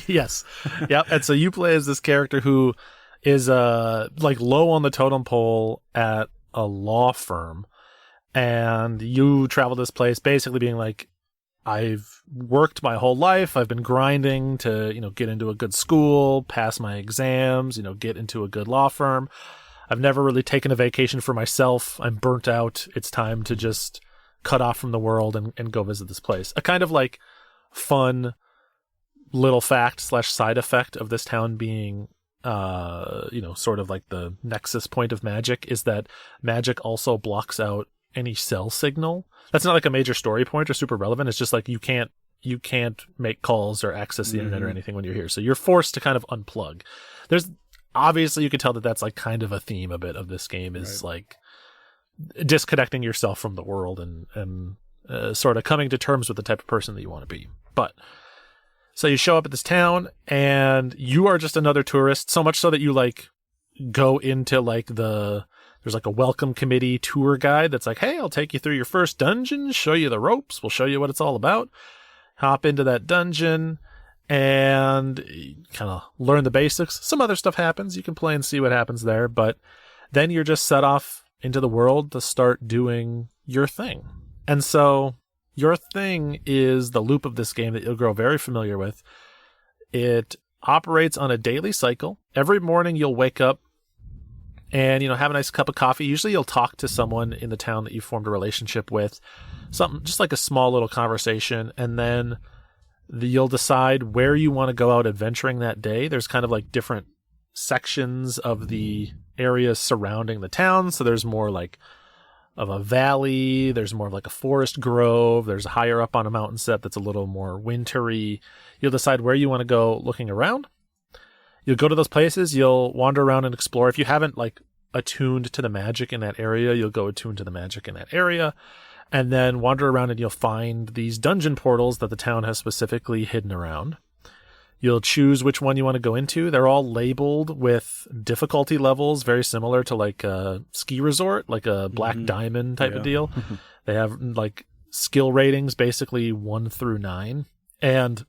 Yes. Yep. And so you play as this character who is like low on the totem pole at a law firm, and you travel this place basically being like, I've worked my whole life. I've been grinding to, you know, get into a good school, pass my exams, you know, get into a good law firm. I've never really taken a vacation for myself. I'm burnt out. It's time to just cut off from the world and go visit this place. A kind of like fun little fact / side effect of this town being, you know, sort of like the nexus point of magic is that magic also blocks out any cell signal. That's not like a major story point or super relevant. It's just like you can't make calls or access the internet or anything when you're here. So you're forced to kind of unplug. There's obviously you can tell that that's like kind of a theme a bit of this game is like disconnecting yourself from the world and sort of coming to terms with the type of person that you want to be. But so you show up at this town and you are just another tourist, so much so that you like go into like there's like a welcome committee tour guide that's like, hey, I'll take you through your first dungeon, show you the ropes, we'll show you what it's all about. Hop into that dungeon and kind of learn the basics. Some other stuff happens. You can play and see what happens there, but then you're just set off into the world to start doing your thing. And so your thing is the loop of this game that you'll grow very familiar with. It operates on a daily cycle. Every morning you'll wake up and, you know, have a nice cup of coffee. Usually you'll talk to someone in the town that you formed a relationship with, something just like a small little conversation. And then you'll decide where you want to go out adventuring that day. There's kind of like different sections of the areas surrounding the town. So there's more like of a valley. There's more of like a forest grove. There's higher up on a mountain set that's a little more wintry. You'll decide where you want to go looking around. You'll go to those places. You'll wander around and explore. If you haven't like attuned to the magic in that area, you'll go attuned to the magic in that area, and then wander around and you'll find these dungeon portals that the town has specifically hidden around. You'll choose which one you want to go into. They're all labeled with difficulty levels, very similar to like a ski resort, like a Black Diamond type of deal. They have like skill ratings, basically 1 through 9. And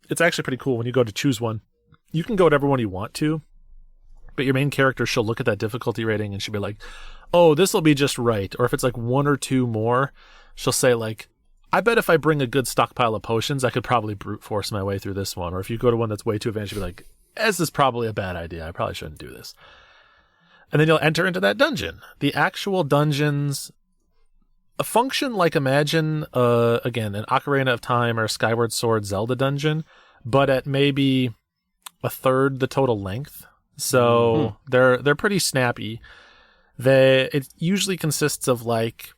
it's actually pretty cool when you go to choose one. You can go whatever one you want to, but your main character, she'll look at that difficulty rating and she'll be like, oh, this will be just right. Or if it's like 1 or 2 more, she'll say like, I bet if I bring a good stockpile of potions, I could probably brute force my way through this one. Or if you go to one that's way too advanced, you'll be like, this is probably a bad idea. I probably shouldn't do this. And then you'll enter into that dungeon. The actual dungeons function like, imagine, again, an Ocarina of Time or Skyward Sword Zelda dungeon, but at maybe a third the total length. So they're pretty snappy. It usually consists of like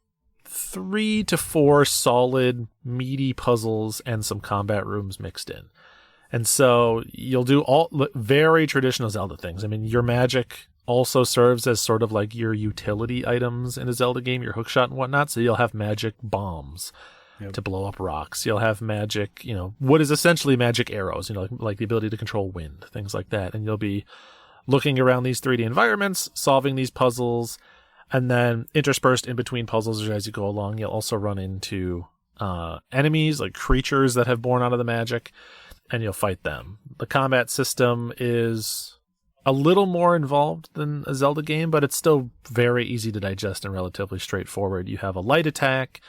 3 to 4 solid meaty puzzles and some combat rooms mixed in. And so you'll do all very traditional Zelda things. I mean, your magic also serves as sort of like your utility items in a Zelda game, your hookshot and whatnot. So you'll have magic bombs to blow up rocks. You'll have magic, what is essentially magic arrows, like the ability to control wind, things like that. And you'll be looking around these 3D environments, solving these puzzles, and then interspersed in between puzzles as you go along, you'll also run into enemies, like creatures that have born out of the magic, and you'll fight them. The combat system is a little more involved than a Zelda game, but it's still very easy to digest and relatively straightforward. You have a light attack,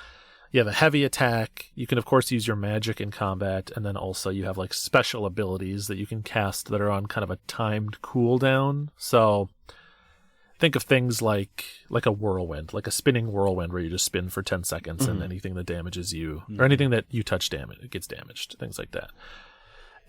you have a heavy attack, you can of course use your magic in combat, and then also you have like special abilities that you can cast that are on kind of a timed cooldown. So think of things like a whirlwind, like a spinning whirlwind where you just spin for 10 seconds and anything that damages you, or anything that you touch it gets damaged, things like that.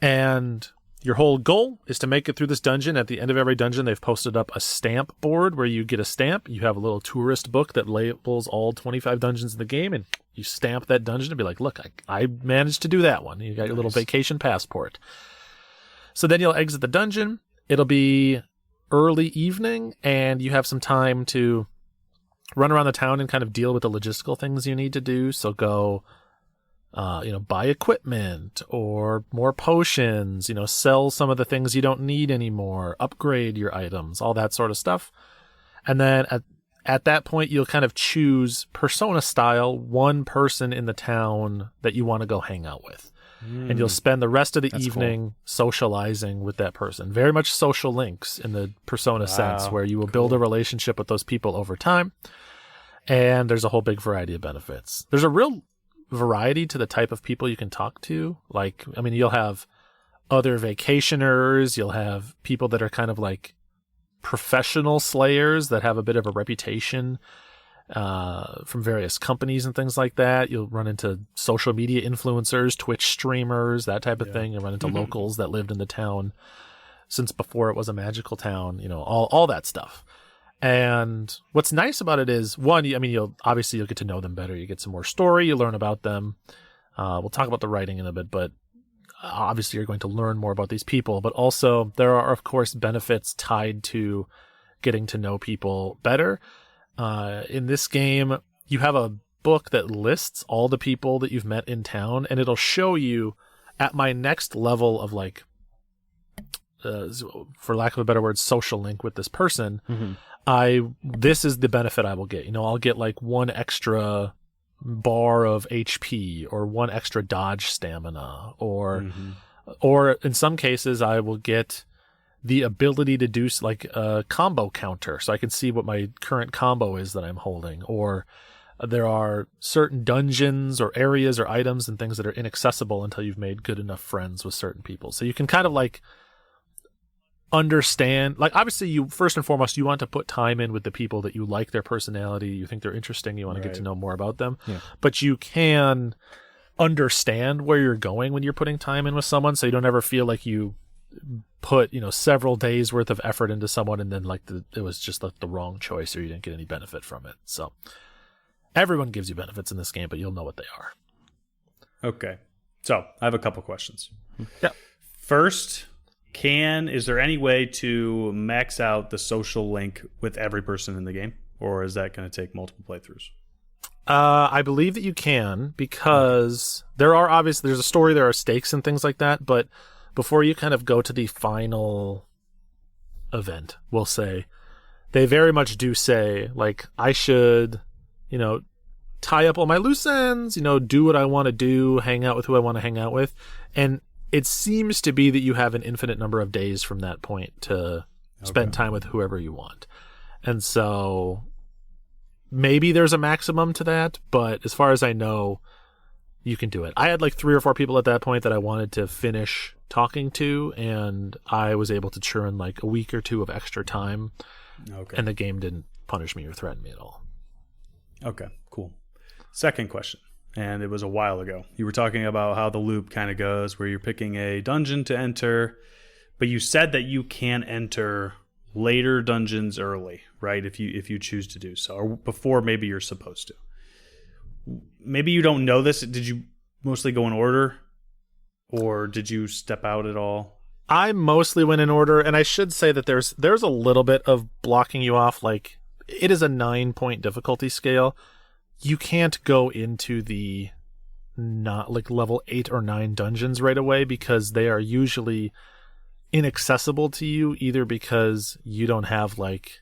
And your whole goal is to make it through this dungeon. At the end of every dungeon, they've posted up a stamp board where you get a stamp. You have a little tourist book that labels all 25 dungeons in the game, and you stamp that dungeon and be like, look, I managed to do that one. You got your little vacation passport. So then you'll exit the dungeon. It'll be early evening, and you have some time to run around the town and kind of deal with the logistical things you need to do. So go buy equipment or more potions, sell some of the things you don't need anymore, upgrade your items, all that sort of stuff. And then at that point, you'll kind of choose persona style one person in the town that you want to go hang out with. And you'll spend the rest of the evening socializing with that person. Very much social links in the persona sense, where you will build a relationship with those people over time. And there's a whole big variety of benefits. There's a real variety to the type of people you can talk to. Like, I mean, you'll have other vacationers, you'll have people that are kind of like professional slayers that have a bit of a reputation from various companies and things like that. You'll run into social media influencers, Twitch streamers, that type of thing. You'll run into locals that lived in the town since before it was a magical town, all that stuff. And what's nice about it is, one, you'll get to know them better. You get some more story, you learn about them. We'll talk about the writing in a bit, but obviously you're going to learn more about these people. But also there are, of course, benefits tied to getting to know people better. In this game, you have a book that lists all the people that you've met in town, and it'll show you at my next level of like, for lack of a better word, social link with this person. This is the benefit I will get. I'll get like 1 extra bar of HP or 1 extra dodge stamina, or in some cases I will get the ability to do like a combo counter, so I can see what my current combo is that I'm holding. Or there are certain dungeons or areas or items and things that are inaccessible until you've made good enough friends with certain people. So you can kind of like understand, like, obviously you first and foremost, you want to put time in with the people that you like, their personality, you think they're interesting, you want to get to know more about them. But you can understand where you're going when you're putting time in with someone, so you don't ever feel like you put several days worth of effort into someone and then like it was just like the wrong choice, or you didn't get any benefit from it. So everyone gives you benefits in this game, but you'll know what they are. Okay, so I have a couple questions. Yeah. First, is there any way to max out the social link with every person in the game, or is that going to take multiple playthroughs? I believe that you can, because there's a story, there are stakes and things like that, but before you kind of go to the final event, we'll say, they very much do say, like, I should, tie up all my loose ends, do what I want to do, hang out with who I want to hang out with. And it seems to be that you have an infinite number of days from that point to spend time with whoever you want. And so maybe there's a maximum to that, but as far as I know, you can do it. I had like 3 or 4 people at that point that I wanted to finish talking to, and I was able to churn like a week or 2 of extra time. Okay. And the game didn't punish me or threaten me at all. Okay, cool. Second question, and it was a while ago. You were talking about how the loop kind of goes, where you're picking a dungeon to enter, but you said that you can enter later dungeons early, right? If you choose to do so, or before maybe you're supposed to. Maybe you don't know this. Did you mostly go in order, or did you step out at all? I mostly went in order, and I should say that there's a little bit of blocking you off. Like, it is a 9-point difficulty scale. You can't go into the not like level 8 or 9 dungeons right away, because they are usually inaccessible to you, either because you don't have, like,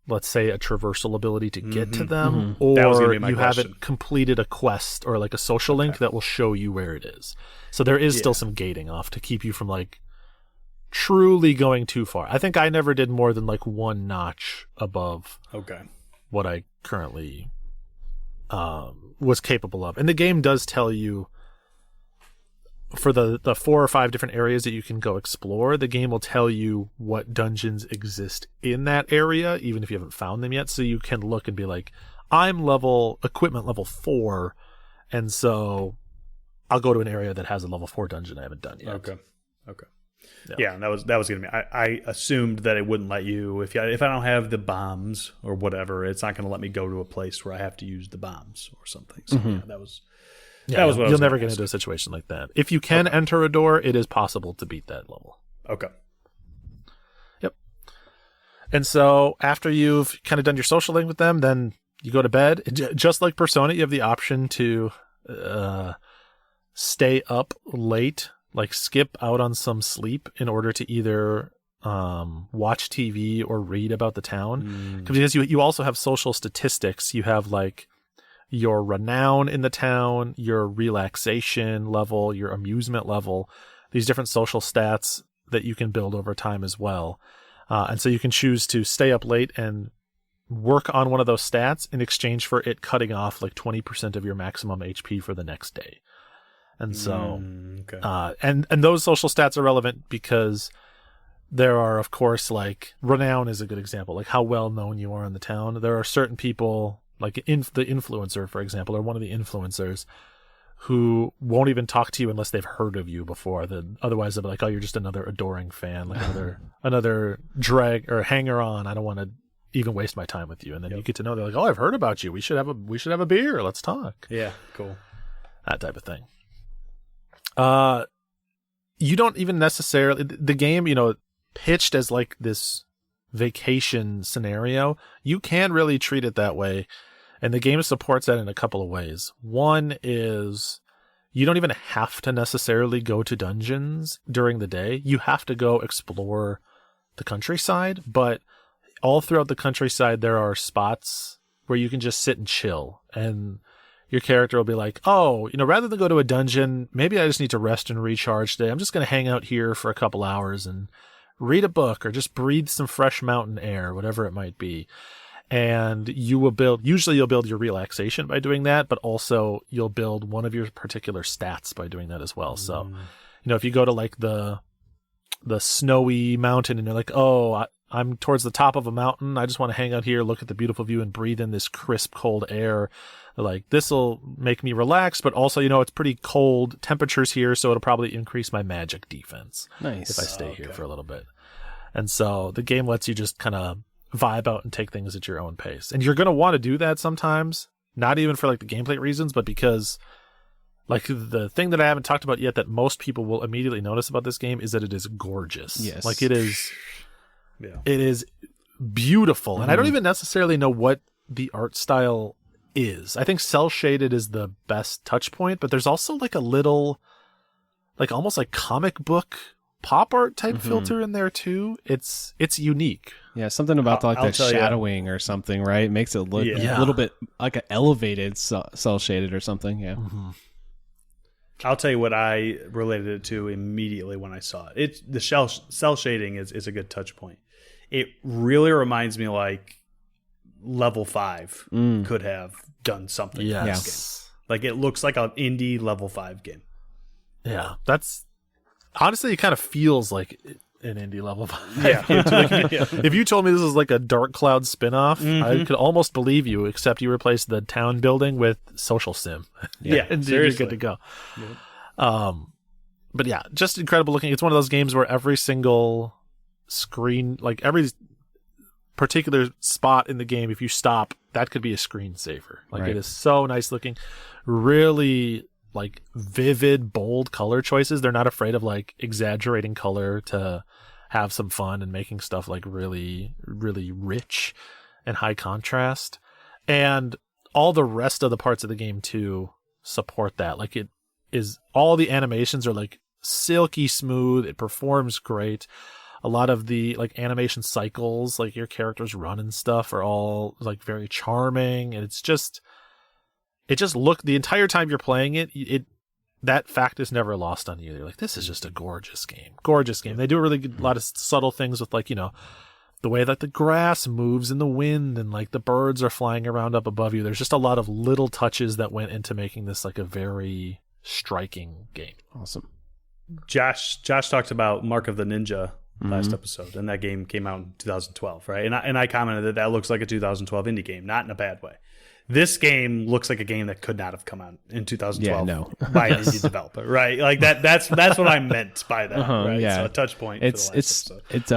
let's say, a traversal ability to get to them, or you haven't completed a quest or like a social link that will show you where it is. So there is still some gating off to keep you from like truly going too far. I think I never did more than like 1 notch above what I currently was capable of. And the game does tell you, for the 4 or 5 different areas that you can go explore, the game will tell you what dungeons exist in that area, even if you haven't found them yet. So you can look and be like, I'm equipment level 4, and so I'll go to an area that has a level 4 dungeon I haven't done yet. Okay. Yeah, that was gonna be. I assumed that it wouldn't let you if I don't have the bombs or whatever. It's not gonna let me go to a place where I have to use the bombs or something. So that was. Yeah, that was what you'll never get into a situation like that. If you can enter a door, it is possible to beat that level. Okay. Yep. And so after you've kind of done your social link with them, then you go to bed. Just like Persona, you have the option to stay up late, like skip out on some sleep in order to either watch TV or read about the town. Because you also have social statistics. You have like your renown in the town, your relaxation level, your amusement level, these different social stats that you can build over time as well. And so you can choose to stay up late and work on one of those stats in exchange for it cutting off like 20% of your maximum HP for the next day. And so, and those social stats are relevant because there are, of course, like renown is a good example, like how well known you are in the town. There are certain people, like the influencer, for example, or one of the influencers, who won't even talk to you unless they've heard of you before. Otherwise, they'll be like, "Oh, you're just another adoring fan, like another drag or hanger on. I don't want to even waste my time with you." And then you get to know they're like, "Oh, I've heard about you. We should have a beer. Let's talk." Yeah, cool. That type of thing. You don't even necessarily, the game, pitched as like this vacation scenario. You can really treat it that way, and the game supports that in a couple of ways. One is you don't even have to necessarily go to dungeons during the day. You have to go explore the countryside, but all throughout the countryside there are spots where you can just sit and chill, and your character will be like, oh, rather than go to a dungeon, maybe I just need to rest and recharge today. I'm just going to hang out here for a couple hours and read a book or just breathe some fresh mountain air, whatever it might be. And you'll build your relaxation by doing that, but also you'll build one of your particular stats by doing that as well. So, if you go to like the snowy mountain and you're like, oh, I'm towards the top of a mountain, I just want to hang out here, look at the beautiful view and breathe in this crisp, cold air. Like, this will make me relax, but also, it's pretty cold temperatures here, so it'll probably increase my magic defense. Nice. If I stay here for a little bit. And so the game lets you just kind of vibe out and take things at your own pace. And you're going to want to do that sometimes, not even for like the gameplay reasons, but because Like, the thing that I haven't talked about yet that most people will immediately notice about this game is that it is gorgeous. Yes. Like, it is Yeah. it is beautiful. And I don't even necessarily know what the art style is. I think cell shaded is the best touch point, but there's also like a little, like almost like comic book pop art type filter in there too. It's unique. Yeah, something about I'll the tell shadowing or something, right? Makes it look a little bit like an elevated cell shaded or something. Yeah. I'll tell you what I related it to immediately when I saw it. The cell shading is a good touch point. It really reminds me like Level 5 could have done something for this game. Like, it looks like an indie Level 5 game. Yeah, that's honestly, it kind of feels like an indie Level 5 Yeah. game too. Like, if you told me this was like a Dark Cloud spinoff, I could almost believe you, except you replaced the town building with Social Sim. Yeah, and you're good to go. But yeah, just incredible looking. It's one of those games where every single screen, like every particular spot in the game, if you stop, that could be a screensaver. Like, it is so nice looking. Really, like, vivid, bold color choices. They're not afraid of like exaggerating color to have some fun and making stuff like really, really rich and high contrast. And all the rest of the parts of the game too support that. Like, it is, all the animations are like silky smooth. It performs great. A lot of the like animation cycles, like your characters run and stuff, are all like very charming. And it just look, the entire time you're playing it, that fact is never lost on you. You're like, this is just a gorgeous game. They do a really good, lot of subtle things with, like, you know, the way that the grass moves in the wind and like the birds are flying around up above you. There's just a lot of little touches that went into making this like a very striking game. Awesome. Josh talked about Mark of the Ninja last episode, and that game came out in 2012, right? And I commented that looks like a 2012 indie game, not in a bad way. This game looks like a game that could not have come out in 2012 by an indie developer, right? Like that's what I meant by that, right? Yeah. So a touch point. It's for the last episode. it's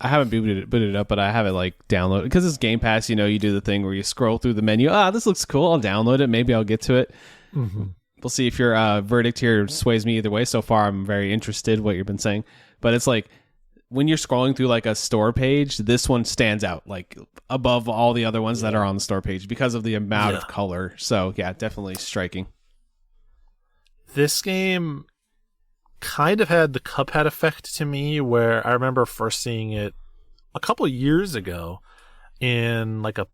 I haven't booted it up, but I have it like downloaded because it's Game Pass. You know, you do the thing where you scroll through the menu. This looks cool. I'll download it. Maybe I'll get to it. We'll see if your verdict here sways me either way. So far, I'm very interested what you've been saying, but it's like, when you're scrolling through like a store page, this one stands out like above all the other ones that are on the store page because of the amount of color. So yeah, definitely striking. This game kind of had the Cuphead effect to me, where I remember first seeing it a couple of years ago in like a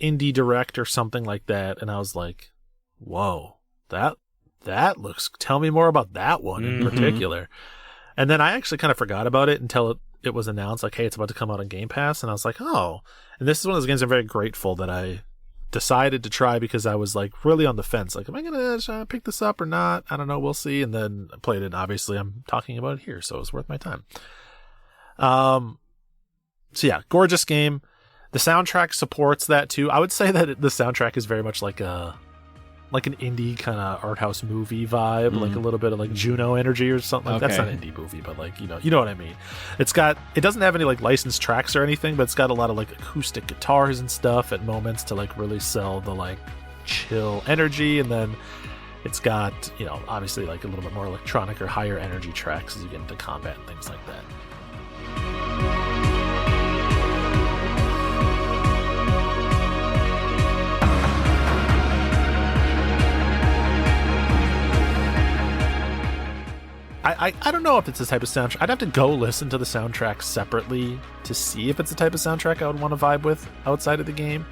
indie direct or something like that, and I was like, whoa, that looks, tell me more about that one in particular. And then I actually kind of forgot about it until it was announced, like, hey, it's about to come out on Game Pass. And I was like, oh. And this is one of those games I'm very grateful that I decided to try, because I was like really on the fence. Like, am I going to pick this up or not? I don't know. We'll see. And then I played it. And obviously, I'm talking about it here, so it was worth my time. So yeah, gorgeous game. The soundtrack supports that too. I would say that the soundtrack is very much like an indie kind of art house movie vibe, like a little bit of like Juno energy or something. Like, that's not an indie movie, but like, you know what I mean. It doesn't have any like licensed tracks or anything, but it's got a lot of like acoustic guitars and stuff at moments to like really sell the like chill energy. And then it's got, you know, obviously like a little bit more electronic or higher energy tracks as you get into combat and things like that. I don't know if it's the type of soundtrack. I'd have to go listen to the soundtrack separately to see if it's the type of soundtrack I would want to vibe with outside of the game.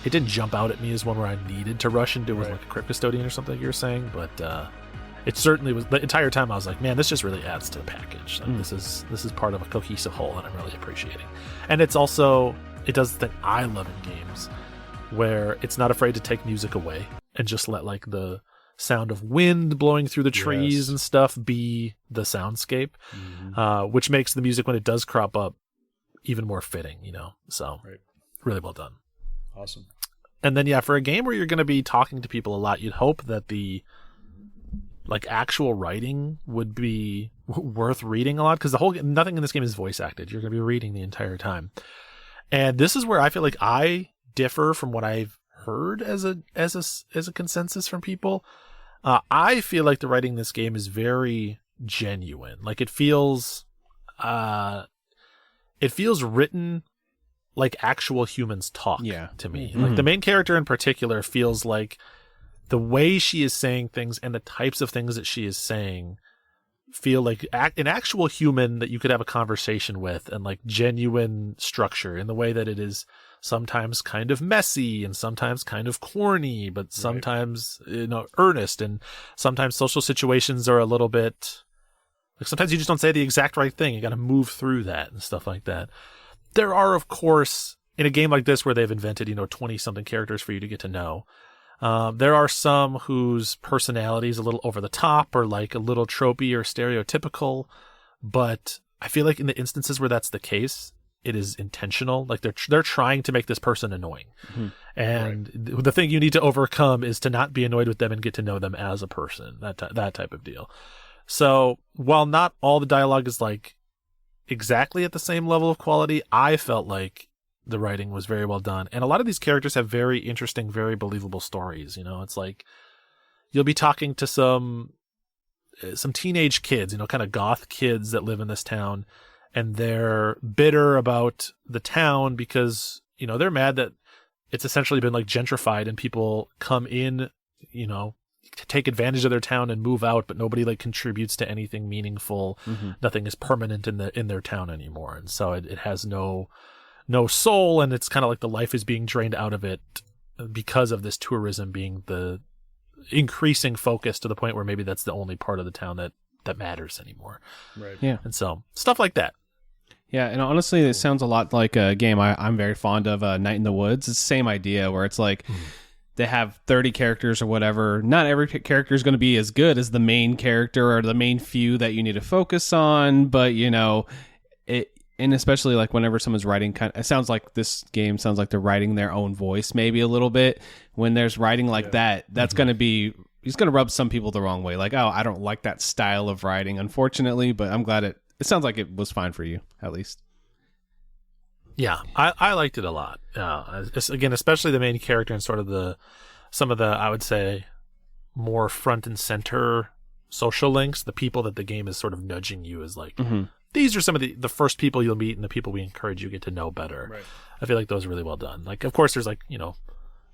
It didn't jump out at me as one where I needed to rush into it, like a Crypt Custodian or something like you were saying, but it certainly was. The entire time I was like, man, this just really adds to the package. Like, this is part of a cohesive whole that I'm really appreciating. And it's also, it does the thing I love in games, where it's not afraid to take music away and just let like the sound of wind blowing through the trees and stuff be the soundscape, which makes the music, when it does crop up, even more fitting, you know. So really well done. Awesome. And then for a game where you're going to be talking to people a lot, you'd hope that the like actual writing would be worth reading a lot, because nothing in this game is voice acted. You're going to be reading the entire time. And this is where I feel like I differ from what I've heard as a consensus from people. I feel like the writing in this game is very genuine. Like it feels written like actual humans talk to me. Mm-hmm. Like the main character in particular feels like the way she is saying things and the types of things that she is saying feel like an actual human that you could have a conversation with, and like genuine structure in the way that it is sometimes kind of messy and sometimes kind of corny, but sometimes earnest, and sometimes social situations are a little bit like sometimes you just don't say the exact right thing. You got to move through that and stuff like that. There are, of course, in a game like this where they've invented 20-something characters for you to get to know, there are some whose personality is a little over the top or like a little tropey or stereotypical, but I feel like in the instances where that's the case, it is intentional. Like they're trying to make this person annoying. Mm-hmm. And the thing you need to overcome is to not be annoyed with them and get to know them as a person, that type of deal. So while not all the dialogue is like exactly at the same level of quality, I felt like the writing was very well done. And a lot of these characters have very interesting, very believable stories. It's like you'll be talking to some teenage kids, kind of goth kids that live in this town, and they're bitter about the town because, they're mad that it's essentially been like gentrified and people come in, to take advantage of their town and move out, but nobody like contributes to anything meaningful. Mm-hmm. Nothing is permanent in their town anymore. And so it has no soul, and it's kind of like the life is being drained out of it because of this tourism being the increasing focus to the point where maybe that's the only part of the town that matters anymore. Right. Yeah. And so stuff like that. Yeah, and honestly, it sounds a lot like a game I'm very fond of, Night in the Woods. It's the same idea where it's like they have 30 characters or whatever. Not every character is going to be as good as the main character or the main few that you need to focus on, but and especially like whenever someone's writing, it sounds like this game sounds like they're writing their own voice maybe a little bit. When there's writing like that, that's going to be, it's going to rub some people the wrong way. Like, oh, I don't like that style of writing, unfortunately, but I'm glad it sounds like it was fine for you, at least. Yeah, I liked it a lot. Again, especially the main character and sort of some of the, I would say, more front and center social links, the people that the game is sort of nudging you as like, these are some of the first people you'll meet and the people we encourage you to get to know better. Right. I feel like those are really well done. Like, of course, there's like,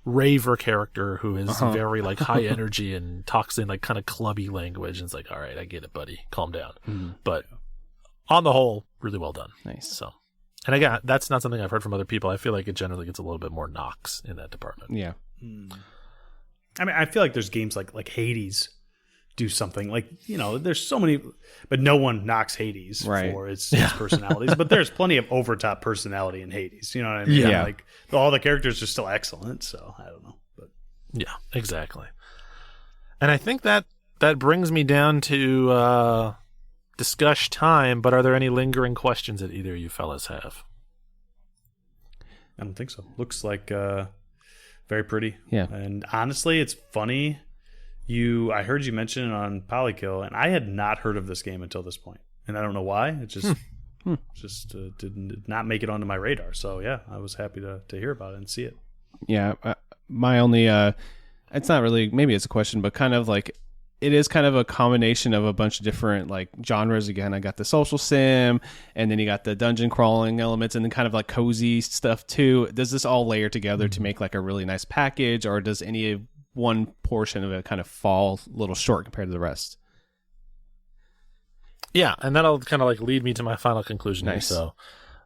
Raver character who is very like high energy and talks in like kind of clubby language. And it's like, all right, I get it, buddy. Calm down. Mm-hmm. But on the whole, really well done. Nice. So, and again, that's not something I've heard from other people. I feel like it generally gets a little bit more knocks in that department. Yeah. I mean, I feel like there's games like Hades do something like, there's so many, but no one knocks Hades for its personalities, but there's plenty of overtop personality in Hades. You know what I mean? Yeah. Like all the characters are still excellent. So I don't know, but yeah, exactly. And I think that brings me down to discuss time, but are there any lingering questions that either of you fellas have? I don't think so. Looks like very pretty. Yeah. And honestly, it's funny. I heard you mention it on Polykill, and I had not heard of this game until this point, and I don't know why. It just did not make it onto my radar. So yeah, I was happy to hear about it and see it. Yeah, my only it's not really, maybe it's a question, but kind of like it is kind of a combination of a bunch of different like genres. Again, I got the social sim, and then you got the dungeon crawling elements, and then kind of like cozy stuff too. Does this all layer together to make like a really nice package, or does any one portion of it kind of fall a little short compared to the rest? Yeah, and that'll kind of like lead me to my final conclusion. Nice. Here, so,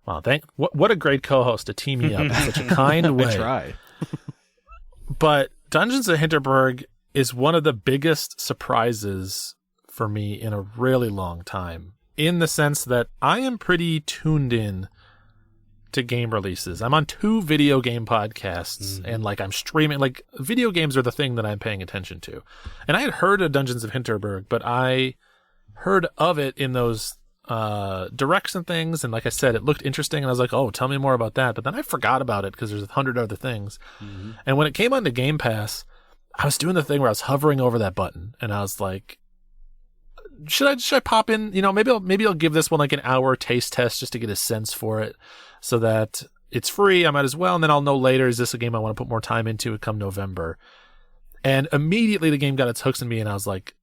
wow, what a great co-host to team me up in such a kind way. I try. But Dungeons of Hinterberg is one of the biggest surprises for me in a really long time, in the sense that I am pretty tuned in to game releases. I'm on 2 video game podcasts, and like I'm streaming, like video games are the thing that I'm paying attention to. And I had heard of Dungeons of Hinterberg, but I heard of it in those directs and things, and like I said, it looked interesting, and I was like, oh, tell me more about that. But then I forgot about it because there's 100 other things. And when it came onto Game Pass, I was doing the thing where I was hovering over that button, and I was like, should I pop in? Maybe I'll give this one like an hour taste test just to get a sense for it, so that it's free. I might as well, and then I'll know later, is this a game I want to put more time into come November? And immediately the game got its hooks in me, and I was like,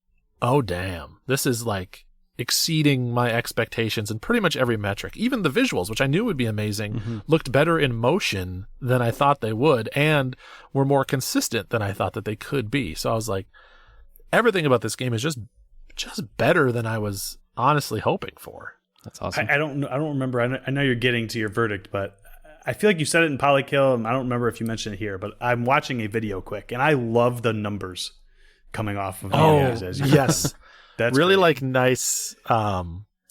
oh, damn. This is like exceeding my expectations in pretty much every metric. Even the visuals, which I knew would be amazing, looked better in motion than I thought they would, and were more consistent than I thought that they could be. So I was like, everything about this game is just better than I was honestly hoping for. That's awesome. I don't remember. I know you're getting to your verdict, but I feel like you said it in Polykill, and I don't remember if you mentioned it here, but I'm watching a video quick, and I love the numbers coming off of as you yes. That's really great. like nice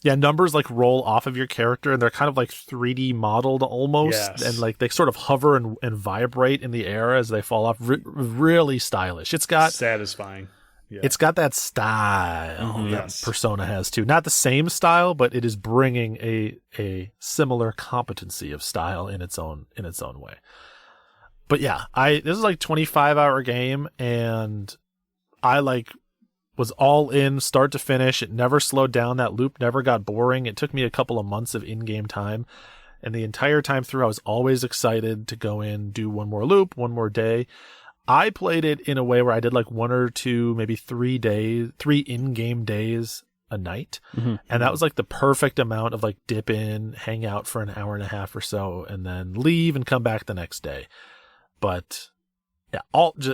numbers like roll off of your character, and they're kind of like 3D modeled almost. Yes. And like they sort of hover and vibrate in the air as they fall off. Really stylish. It's got satisfying. Yeah. It's got that style that Yes. Persona has too. Not the same style, but it is bringing a similar competency of style in its own way. But yeah, this is like 25-hour game, and I like was all in start to finish. It never slowed down. That loop never got boring. It took me a couple of months of in-game time, and the entire time through I was always excited to go in, do one more loop, one more day. I played it in a way where I did like 1 or 2, maybe 3 in-game days a night. And that was like the perfect amount of like dip in, hang out for an hour and a half or so, and then leave and come back the next day. But yeah,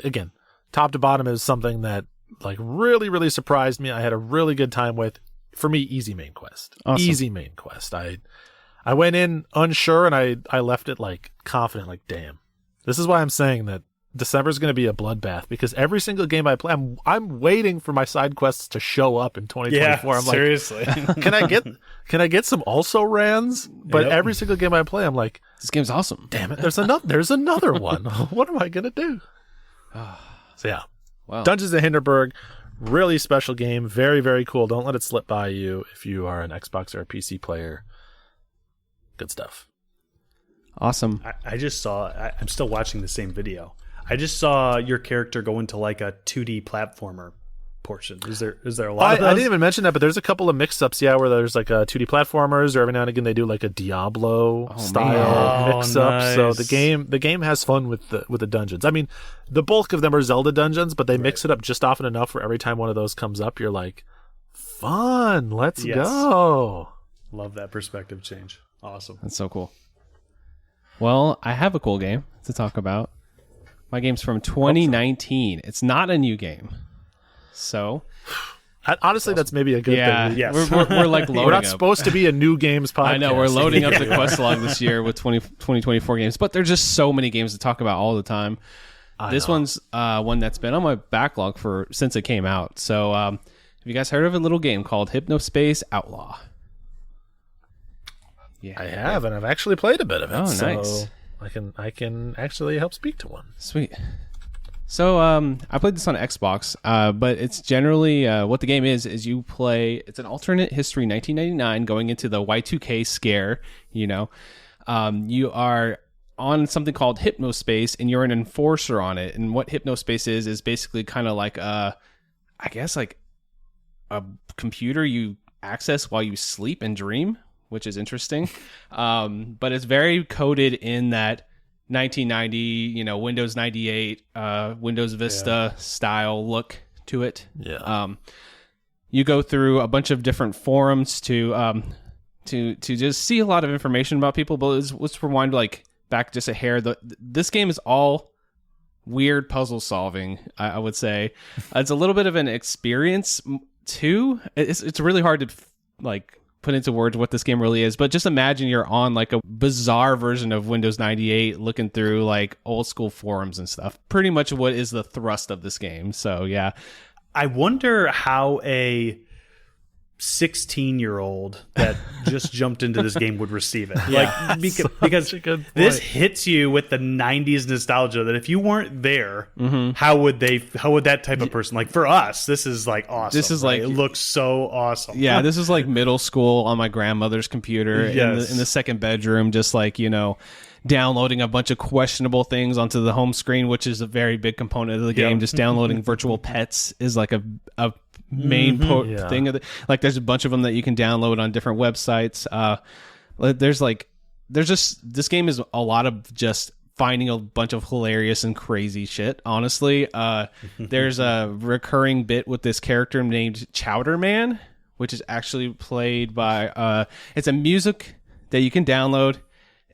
again, top to bottom is something that like really, really surprised me. I had a really good time with. For me, easy main quest. Awesome. Easy main quest. I went in unsure, and I left it like confident, like, damn. This is why I'm saying that December is going to be a bloodbath, because every single game I play, I'm waiting for my side quests to show up in 2024. Yeah, I'm seriously. like, can I get some also rans? But every single game I play, I'm like, This game's awesome. damn it, there's another one. What am I going to do? So yeah, Wow. Dungeons of Hinterberg, really special game. Very, very cool. Don't let it slip by you if you are an Xbox or a PC player. Good stuff. Awesome. I just saw. I'm still watching the same video. I just saw your character go into like a 2D platformer portion. Is there a lot of those? I didn't even mention that, but there's a couple of mix-ups, where there's like 2D platformers, or every now and again they do like a Diablo style mix-up. Nice. So the game has fun with the dungeons. I mean, the bulk of them are Zelda dungeons, but they mix it up just often enough where every time one of those comes up, you're like, fun, let's go. Love that perspective change. Awesome. That's so cool. Well, I have a cool game to talk about. My game's from 2019. It's not a new game. So, Honestly, that's maybe a good thing. Yes. we're like loading We're not up. supposed to be a new games podcast. I know, we're loading up the quest log this year with 2024 games, but there's just so many games to talk about all the time. This one's one that's been on my backlog since it came out. So, have you guys heard of a little game called Hypnospace Outlaw? Yeah, I have, and I've actually played a bit of it. Oh, so nice. I can actually help speak to one. Sweet. So I played this on Xbox, but it's generally what the game is you play. It's an alternate history 1999 going into the Y2K scare. You are on something called Hypnospace, and you're an enforcer on it. And what Hypnospace is basically kind of like I guess like a computer you access while you sleep and dream, which is interesting. But it's very coded in that 1990, Windows 98, Windows Vista style look to it. Yeah. You go through a bunch of different forums to just see a lot of information about people. But let's rewind back just a hair. This game is all weird puzzle solving. I would say it's a little bit of an experience too. It's really hard to put into words what this game really is, but just imagine you're on like a bizarre version of Windows 98 looking through like old school forums and stuff. Pretty much what is the thrust of this game. So yeah. I wonder how a 16-year-old that just jumped into this game would receive it. Because this hits you with the 90s nostalgia that if you weren't there, how would that type of person, like for us, this is like awesome. This is right? like it looks so awesome. Yeah, this is like middle school on my grandmother's computer in the second bedroom, just downloading a bunch of questionable things onto the home screen, which is a very big component of the game. Just downloading virtual pets is like a main thing of the, there's a bunch of them that you can download on different websites. This game is a lot of just finding a bunch of hilarious and crazy shit, honestly. There's a recurring bit with this character named Chowder Man, which is actually played by it's a music that you can download,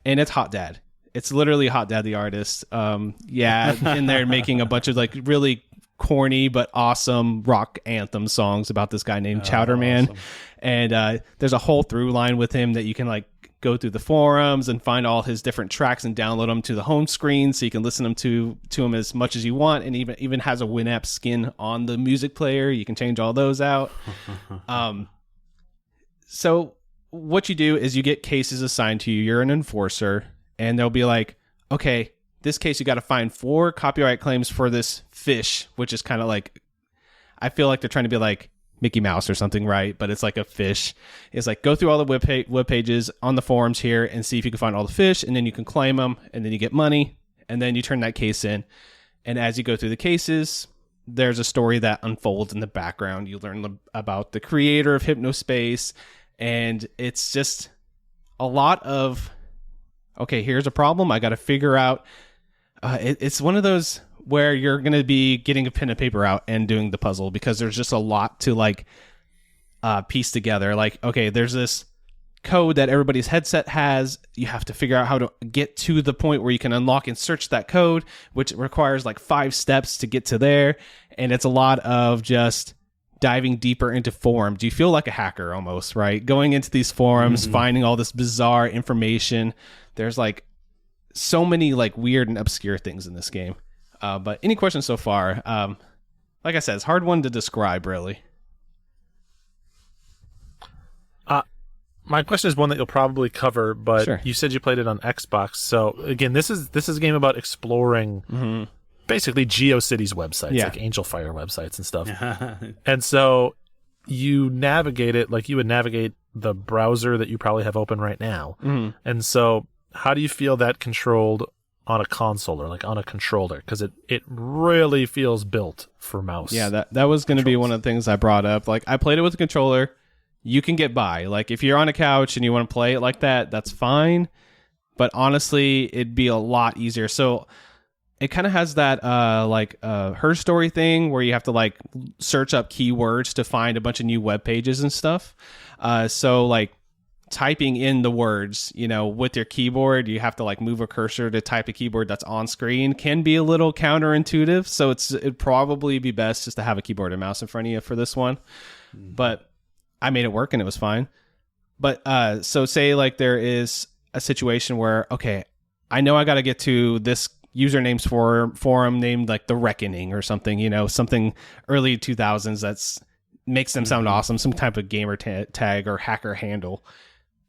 and it's Hot Dad. It's literally Hot Dad the artist. In there making a bunch of like really corny but awesome rock anthem songs about this guy named Chowder Man. Awesome. And there's a whole through line with him that you can like go through the forums and find all his different tracks and download them to the home screen so you can listen to him as much as you want, and even has a Winamp skin on the music player. You can change all those out. So what you do is you get cases assigned to you. You're an enforcer, and they'll be like, okay, this case you got to find 4 copyright claims for this fish, which is kind of like, I feel like they're trying to be like Mickey Mouse or something, right? But it's like a fish. It's like, go through all the web pages on the forums here and see if you can find all the fish, and then you can claim them, and then you get money, and then you turn that case in. And as you go through the cases, there's a story that unfolds in the background. You learn about the creator of Hypnospace, and it's just a lot of, okay, here's a problem. I got to figure out. It's one of those where you're going to be getting a pen and paper out and doing the puzzle, because there's just a lot to like piece together. Like, okay, there's this code that everybody's headset has. You have to figure out how to get to the point where you can unlock and search that code, which requires like 5 steps to get to there. And it's a lot of just diving deeper into forums. You feel like a hacker almost, right? Going into these forums, finding all this bizarre information. There's like so many like weird and obscure things in this game. But any questions so far? Like I said, it's a hard one to describe, really. My question is one that you'll probably cover, but sure. You said you played it on Xbox. So again, this is a game about exploring basically GeoCities websites, like Angel Fire websites and stuff. And so you navigate it like you would navigate the browser that you probably have open right now. And so how do you feel that controlled on a console or like on a controller? Because it really feels built for mouse. Yeah, that was going to be one of the things I brought up. Like, I played it with a controller. You can get by. Like, if you're on a couch and you want to play it like that, that's fine. But honestly, it'd be a lot easier. So it kind of has that Her Story thing where you have to like search up keywords to find a bunch of new web pages and stuff. So like typing in the words, with your keyboard, you have to like move a cursor to type a keyboard that's on screen, can be a little counterintuitive. So it'd probably be best just to have a keyboard and mouse in front of you for this one. But I made it work and it was fine. But so say like there is a situation where, okay, I know I got to get to this username's forum named like The Reckoning or something, something early 2000s that's makes them sound awesome, some type of gamer tag or hacker handle.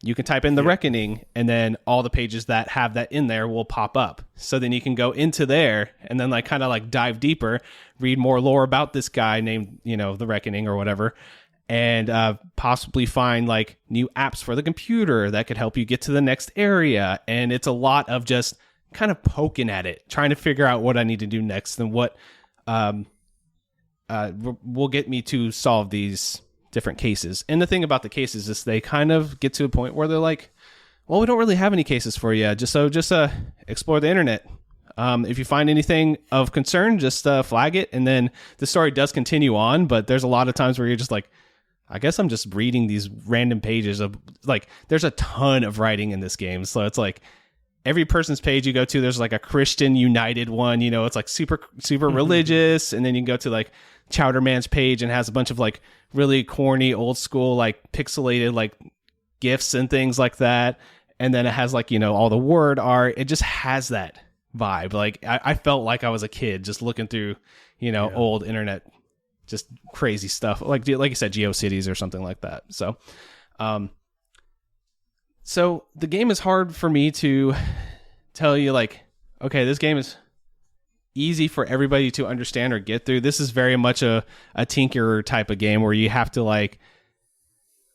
You can type in The Reckoning, and then all the pages that have that in there will pop up. So then you can go into there and then like kind of like dive deeper, read more lore about this guy named, The Reckoning or whatever, and possibly find like new apps for the computer that could help you get to the next area. And it's a lot of just kind of poking at it, trying to figure out what I need to do next and what will get me to solve these different cases. And the thing about the cases is they kind of get to a point where they're like, well, we don't really have any cases for you. Just explore the internet. If you find anything of concern, just flag it. And then the story does continue on, but there's a lot of times where you're just like, I guess I'm just reading these random pages of like, there's a ton of writing in this game. So it's like every person's page you go to, there's like a Christian United one, it's like super, super religious. And then you can go to like Chowder Man's page and has a bunch of like really corny, old school, like pixelated, like GIFs and things like that. And then it has like, all the word art. It just has that vibe. Like I felt like I was a kid just looking through, old internet, just crazy stuff. Like you said, GeoCities or something like that. So, so the game is hard for me to tell you like, okay, this game is easy for everybody to understand or get through. This is very much a tinkerer type of game where you have to like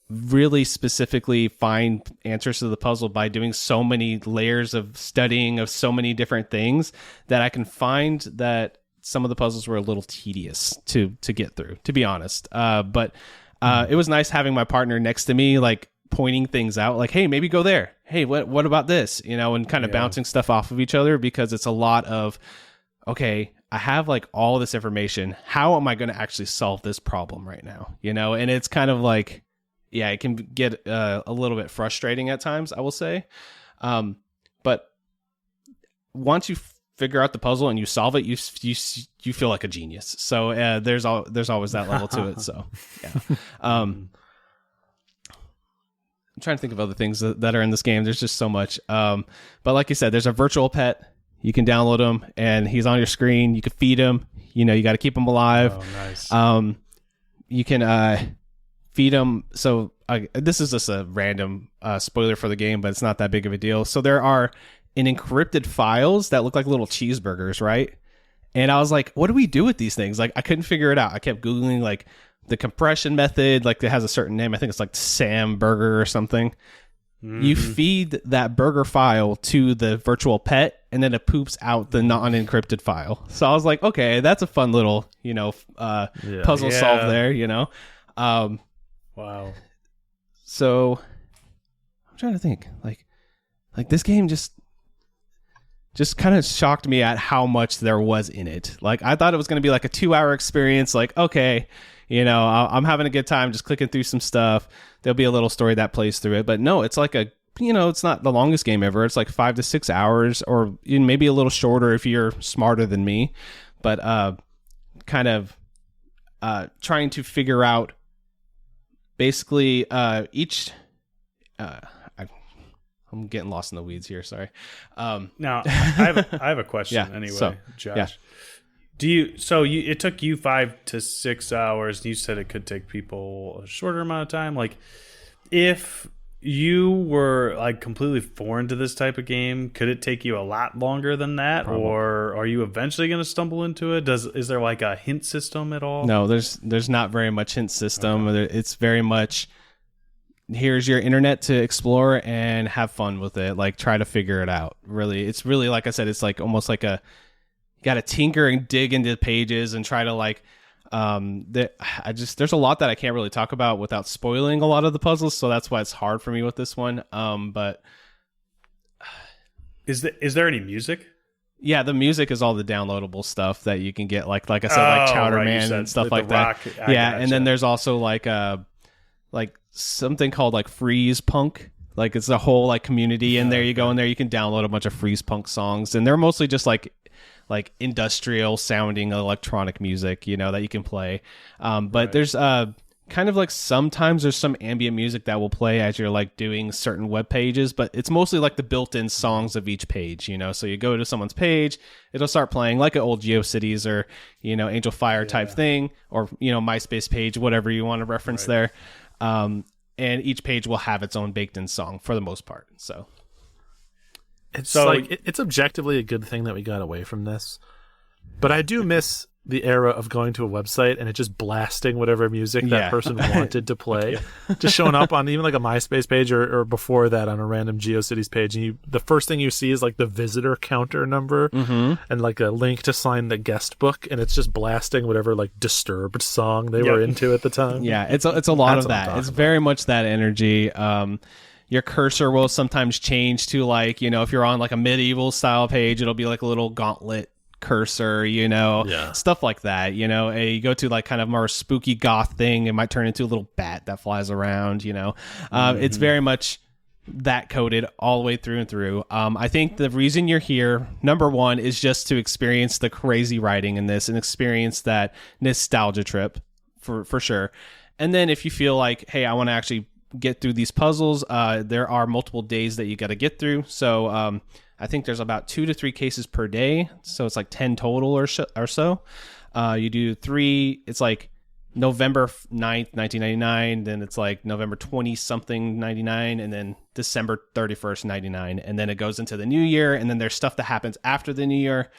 really specifically find answers to the puzzle by doing so many layers of studying of so many different things that I can find that some of the puzzles were a little tedious to get through, to be honest. But it was nice having my partner next to me, like pointing things out, like, hey, maybe go there. hey, what about this? And kind of bouncing stuff off of each other, because it's a lot of, okay, I have like all this information. How am I going to actually solve this problem right now? And it's kind of like, yeah, it can get a little bit frustrating at times, I will say. But once you figure out the puzzle and you solve it, you feel like a genius. So there's always that level to it. So yeah. I'm trying to think of other things that are in this game. There's just so much. But like you said, there's a virtual pet. You can download him, and he's on your screen. You can feed him. You got to keep him alive. Oh, nice. You can feed him. So this is just a random spoiler for the game, but it's not that big of a deal. So there are encrypted files that look like little cheeseburgers, right? And I was like, what do we do with these things? Like, I couldn't figure it out. I kept Googling like the compression method. Like, it has a certain name. I think it's like Sam Burger or something. Mm-hmm. You feed that burger file to the virtual pet, and then it poops out the non-encrypted file. So I was like, okay, that's a fun little, puzzle solve there, Wow. So I'm trying to think, like this game just kind of shocked me at how much there was in it. Like, I thought it was going to be like a 2-hour experience. Like, okay, I'm having a good time just clicking through some stuff. There'll be a little story that plays through it, but no, it's like it's not the longest game ever. It's like 5 to 6 hours, or maybe a little shorter if you're smarter than me, but kind of trying to figure out basically each I'm getting lost in the weeds here. Sorry. Now I have a question anyway, so, Josh. Yeah. It took you 5 to 6 hours. You said it could take people a shorter amount of time. Like, if you were like completely foreign to this type of game, could it take you a lot longer than that? Probably. Or are you eventually going to stumble into it? Is there like a hint system at all? No, there's not very much hint system. Okay. It's very much, here's your internet to explore and have fun with it. Like, try to figure it out. Really, it's really, like I said, it's like almost like you got to tinker and dig into the pages and try to like, there's a lot that I can't really talk about without spoiling a lot of the puzzles. So that's why it's hard for me with this one. But is there any music? Yeah, the music is all the downloadable stuff that you can get. Like I said, like Chowder Man and stuff like that. Yeah. And then there's also like something called like Freeze Punk. Like, it's a whole like community in there. You go in there, you can download a bunch of Freeze Punk songs, and they're mostly just like industrial sounding electronic music, that you can play. But there's kind of like sometimes there's some ambient music that will play as you're like doing certain web pages, but it's mostly like the built-in songs of each page, So you go to someone's page, it'll start playing like an old GeoCities or, Angel Fire type thing, or, MySpace page, whatever you want to reference there. And each page will have its own baked-in song for the most part. So it's it's objectively a good thing that we got away from this, but I do miss the era of going to a website and it just blasting whatever music that person wanted to play, just showing up on even like a MySpace page or before that on a random GeoCities page, and the first thing you see is like the visitor counter number and like a link to sign the guest book, and it's just blasting whatever like Disturbed song they were into at the time. Yeah, it's a lot of that. It's very much that energy. Your cursor will sometimes change to like, if you're on like a medieval style page, it'll be like a little gauntlet cursor, stuff like that. You go to like kind of more spooky goth thing, it might turn into a little bat that flies around. It's very much that coded all the way through and through. I think the reason you're here, number one, is just to experience the crazy writing in this and experience that nostalgia trip for sure. And then if you feel like, hey, I want to actually get through these puzzles, there are multiple days that you got to get through. So I think there's about 2 to 3 cases per day, so it's like 10 total or so. You do 3, it's like November 9th, 1999, then it's like November 20-something, 99, and then December 31st, 99, and then it goes into the new year, and then there's stuff that happens after the new year,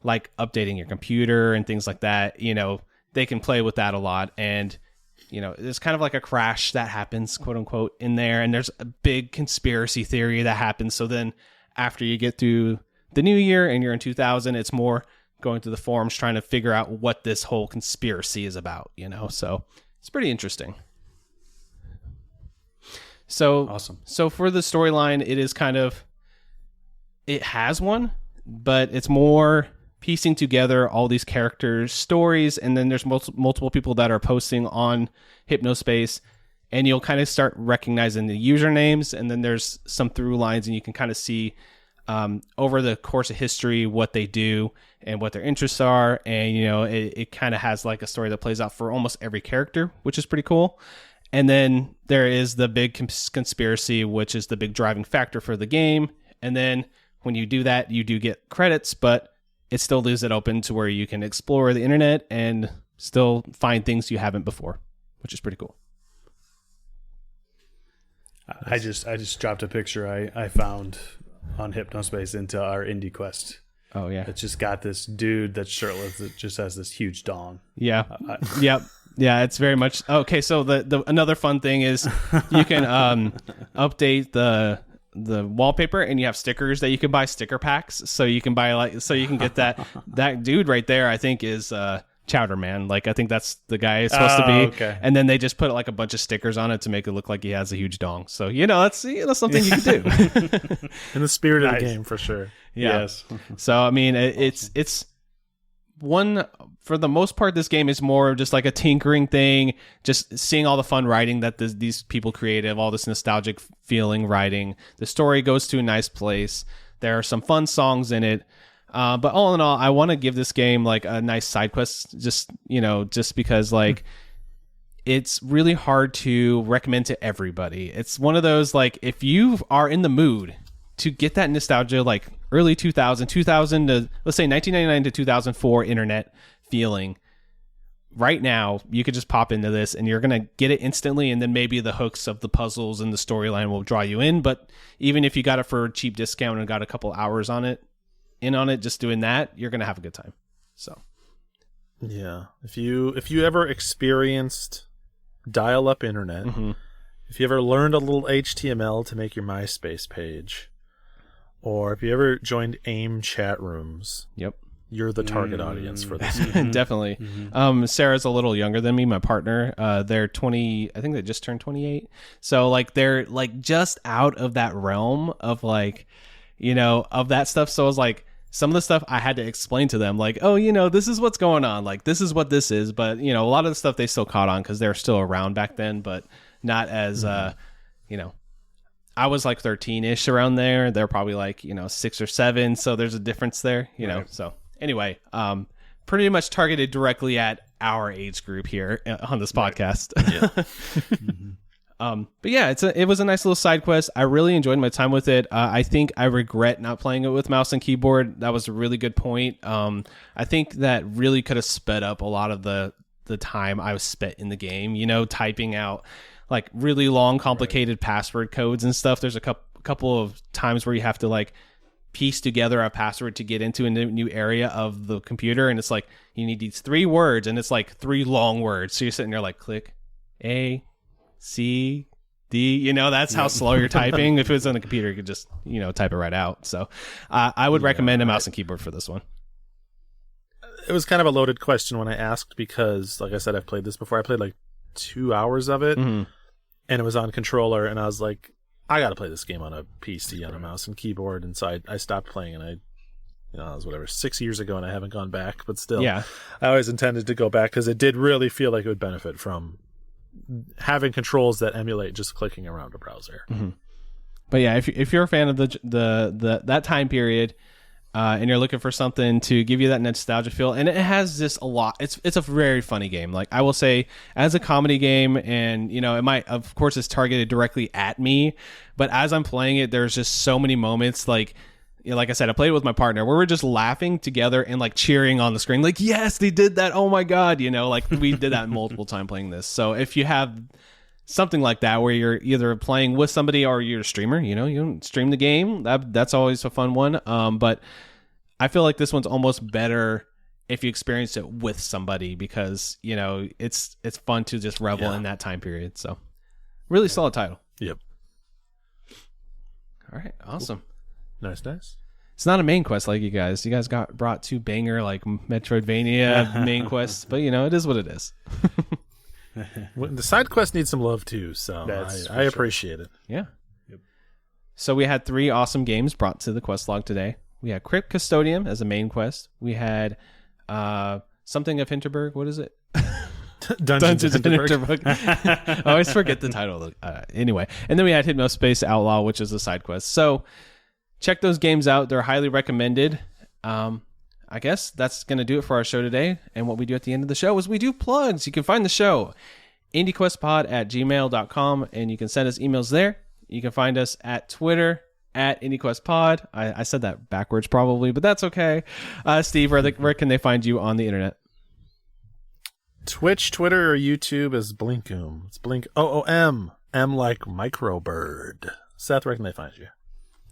like updating your computer and things like that. They can play with that a lot, and there's kind of like a crash that happens, quote unquote, in there, and there's a big conspiracy theory that happens. So then after you get through the new year and you're in 2000, it's more going through the forums trying to figure out what this whole conspiracy is about, So it's pretty interesting. So Awesome. So for the storyline, it is kind of, it has one, but it's more piecing together all these characters' stories, and then there's multiple people that are posting on Hypnospace, and you'll kind of start recognizing the usernames, and then there's some through lines, and you can kind of see over the course of history what they do and what their interests are, and it kind of has like a story that plays out for almost every character, which is pretty cool. And then there is the big conspiracy, which is the big driving factor for the game. And then when you do that, you do get credits, but it still leaves it open to where you can explore the internet and still find things you haven't before, which is pretty cool. I just dropped a picture I found on Hypnospace into our IndieQuest. Oh yeah, It's just got this dude that's shirtless that just has this huge dong. Yeah. Yep. Yeah, it's very much okay. So the another fun thing is you can update the wallpaper, and you have stickers that you can buy, sticker packs. So you can buy you can get that dude right there. I think is Chowder Man. Like I think that's the guy it's supposed to be. Okay. And then they just put like a bunch of stickers on it to make it look like he has a huge dong. So that's something you can do. In the spirit of Nice. the game, for sure. Yeah. Yes. So I mean, it's one, for the most part, this game is more just like a tinkering thing, just seeing all the fun writing that these people created, all this nostalgic feeling writing. The story goes to a nice place. There are some fun songs in it. But all in all, I want to give this game like a nice side quest, just because like it's really hard to recommend to everybody. It's one of those, like, if you are in the mood to get that nostalgia, like early 2000 to, let's say 1999 to 2004 internet feeling, right now, you could just pop into this and you're going to get it instantly. And then maybe the hooks of the puzzles and the storyline will draw you in. But even if you got it for a cheap discount and got a couple hours on it, just doing that, you're going to have a good time. So, yeah. If you ever experienced dial-up internet, if you ever learned a little HTML to make your MySpace page, or if you ever joined AIM chat rooms, yep. You're the target audience for this. Definitely. Sarah's a little younger than me, my partner. They're 20, I think they just turned 28. So like they're like just out of that realm of like, of that stuff. So I was like, some of the stuff I had to explain to them, like, oh, this is what's going on. Like, this is what this is. But, a lot of the stuff they still caught on because they were still around back then, but not as, I was like 13-ish around there. They're probably like, 6 or 7. So there's a difference there, Right. So anyway, pretty much targeted directly at our age group here on this podcast. Yeah. But yeah, it was a nice little side quest. I really enjoyed my time with it. I think I regret not playing it with mouse and keyboard. That was a really good point. I think that really could have sped up a lot of the time I was spent in the game, typing out like really long, complicated password codes and stuff. There's a couple of times where you have to like piece together a password to get into a new area of the computer, and it's like you need these 3 words, and it's like 3 long words. So you're sitting there like click A, C, D, that's how slow you're typing. If it was on the computer, you could just, type it right out. So I would recommend a mouse and keyboard for this one. It was kind of a loaded question when I asked because, like I said, I've played this before. I played like 2 hours of it, and it was on controller, and I was like, I got to play this game on a PC, on a mouse and keyboard, and so I stopped playing, and it was whatever, 6 years ago, and I haven't gone back, but still, yeah, I always intended to go back because it did really feel like it would benefit from having controls that emulate just clicking around a browser. But yeah, if you're a fan of the that time period, and you're looking for something to give you that nostalgia feel, and it has just a lot. It's a very funny game. Like I will say, as a comedy game, and it might, of course, it's targeted directly at me, but as I'm playing it, there's just so many moments like I said, I played it with my partner where we're just laughing together and like cheering on the screen, like, yes, they did that. Oh my God. Like we did that multiple times playing this. So if you have something like that where you're either playing with somebody or you're a streamer, you stream the game, that's always a fun one. But I feel like this one's almost better if you experience it with somebody because, it's fun to just revel in that time period. So really solid title. Yep. All right. Awesome. Nice. It's not a main quest like you guys. You guys got brought 2 banger like Metroidvania main quests, but it is what it is. The side quest needs some love too, so I appreciate it. Yeah. Yep. So we had 3 awesome games brought to the quest log today. We had Crypt Custodian as a main quest. We had something of Hinterberg. What is it? Dungeons of Hinterberg. I always forget the title. Anyway, and then we had Hypnospace Outlaw, which is a side quest. So check those games out. They're highly recommended. I guess that's going to do it for our show today. And what we do at the end of the show is we do plugs. You can find the show, IndieQuestPod@gmail.com, and you can send us emails there. You can find us at Twitter, at IndieQuestPod. I said that backwards probably, but that's okay. Steve, where can they find you on the internet? Twitch, Twitter, or YouTube is Blinkoom. It's Blink OOM. M like microbird. Seth, where can they find you?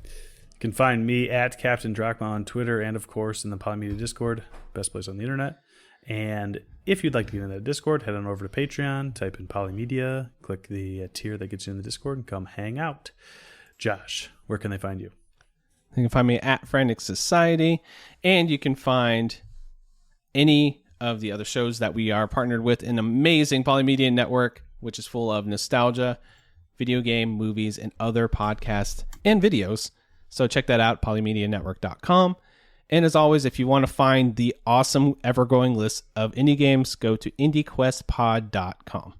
You can find me at Captain Drachma on Twitter and, of course, in the Polymedia Discord, best place on the internet. And if you'd like to get in that Discord, head on over to Patreon, type in Polymedia, click the tier that gets you in the Discord, and come hang out. Josh, where can they find you? You can find me at Frantic Society, and you can find any of the other shows that we are partnered with an amazing Polymedia Network, which is full of nostalgia, video game, movies, and other podcasts and videos. So check that out, polymedianetwork.com. And as always, if you want to find the awesome ever-growing list of indie games, go to IndieQuestPod.com.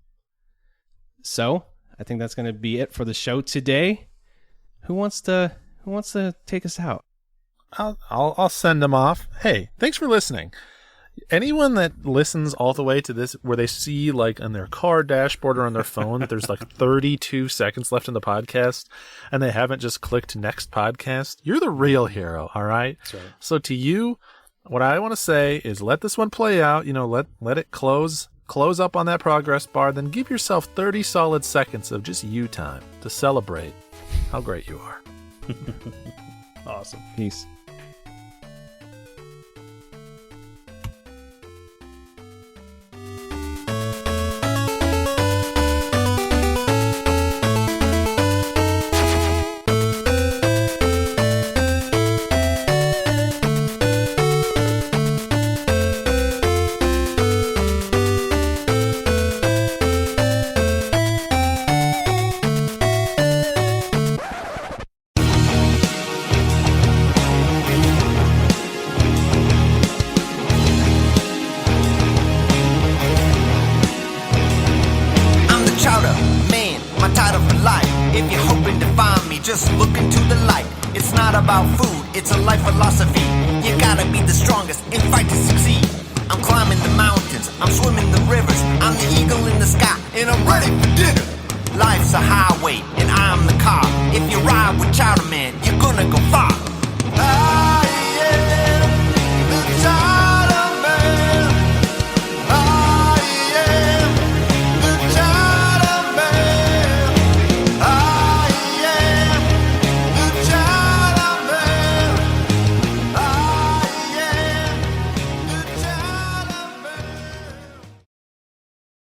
So I think that's going to be it for the show today. Who wants to take us out? I'll send them off. Hey, thanks for listening. Anyone that listens all the way to this, where they see like on their car dashboard or on their phone that there's like 32 seconds left in the podcast and they haven't just clicked next podcast, you're the real hero, all right? That's right. So to you, what I want to say is let this one play out, let it close up on that progress bar, then give yourself 30 solid seconds of just you time to celebrate how great you are. Awesome. Peace. Just look into the light. It's not about food, it's a life philosophy. You gotta be the strongest and fight to succeed. I'm climbing the mountains, I'm swimming the rivers. I'm the eagle in the sky, and I'm ready for dinner. Life's a highway, and I'm the car. If you ride with Chowder Man, you're gonna go far.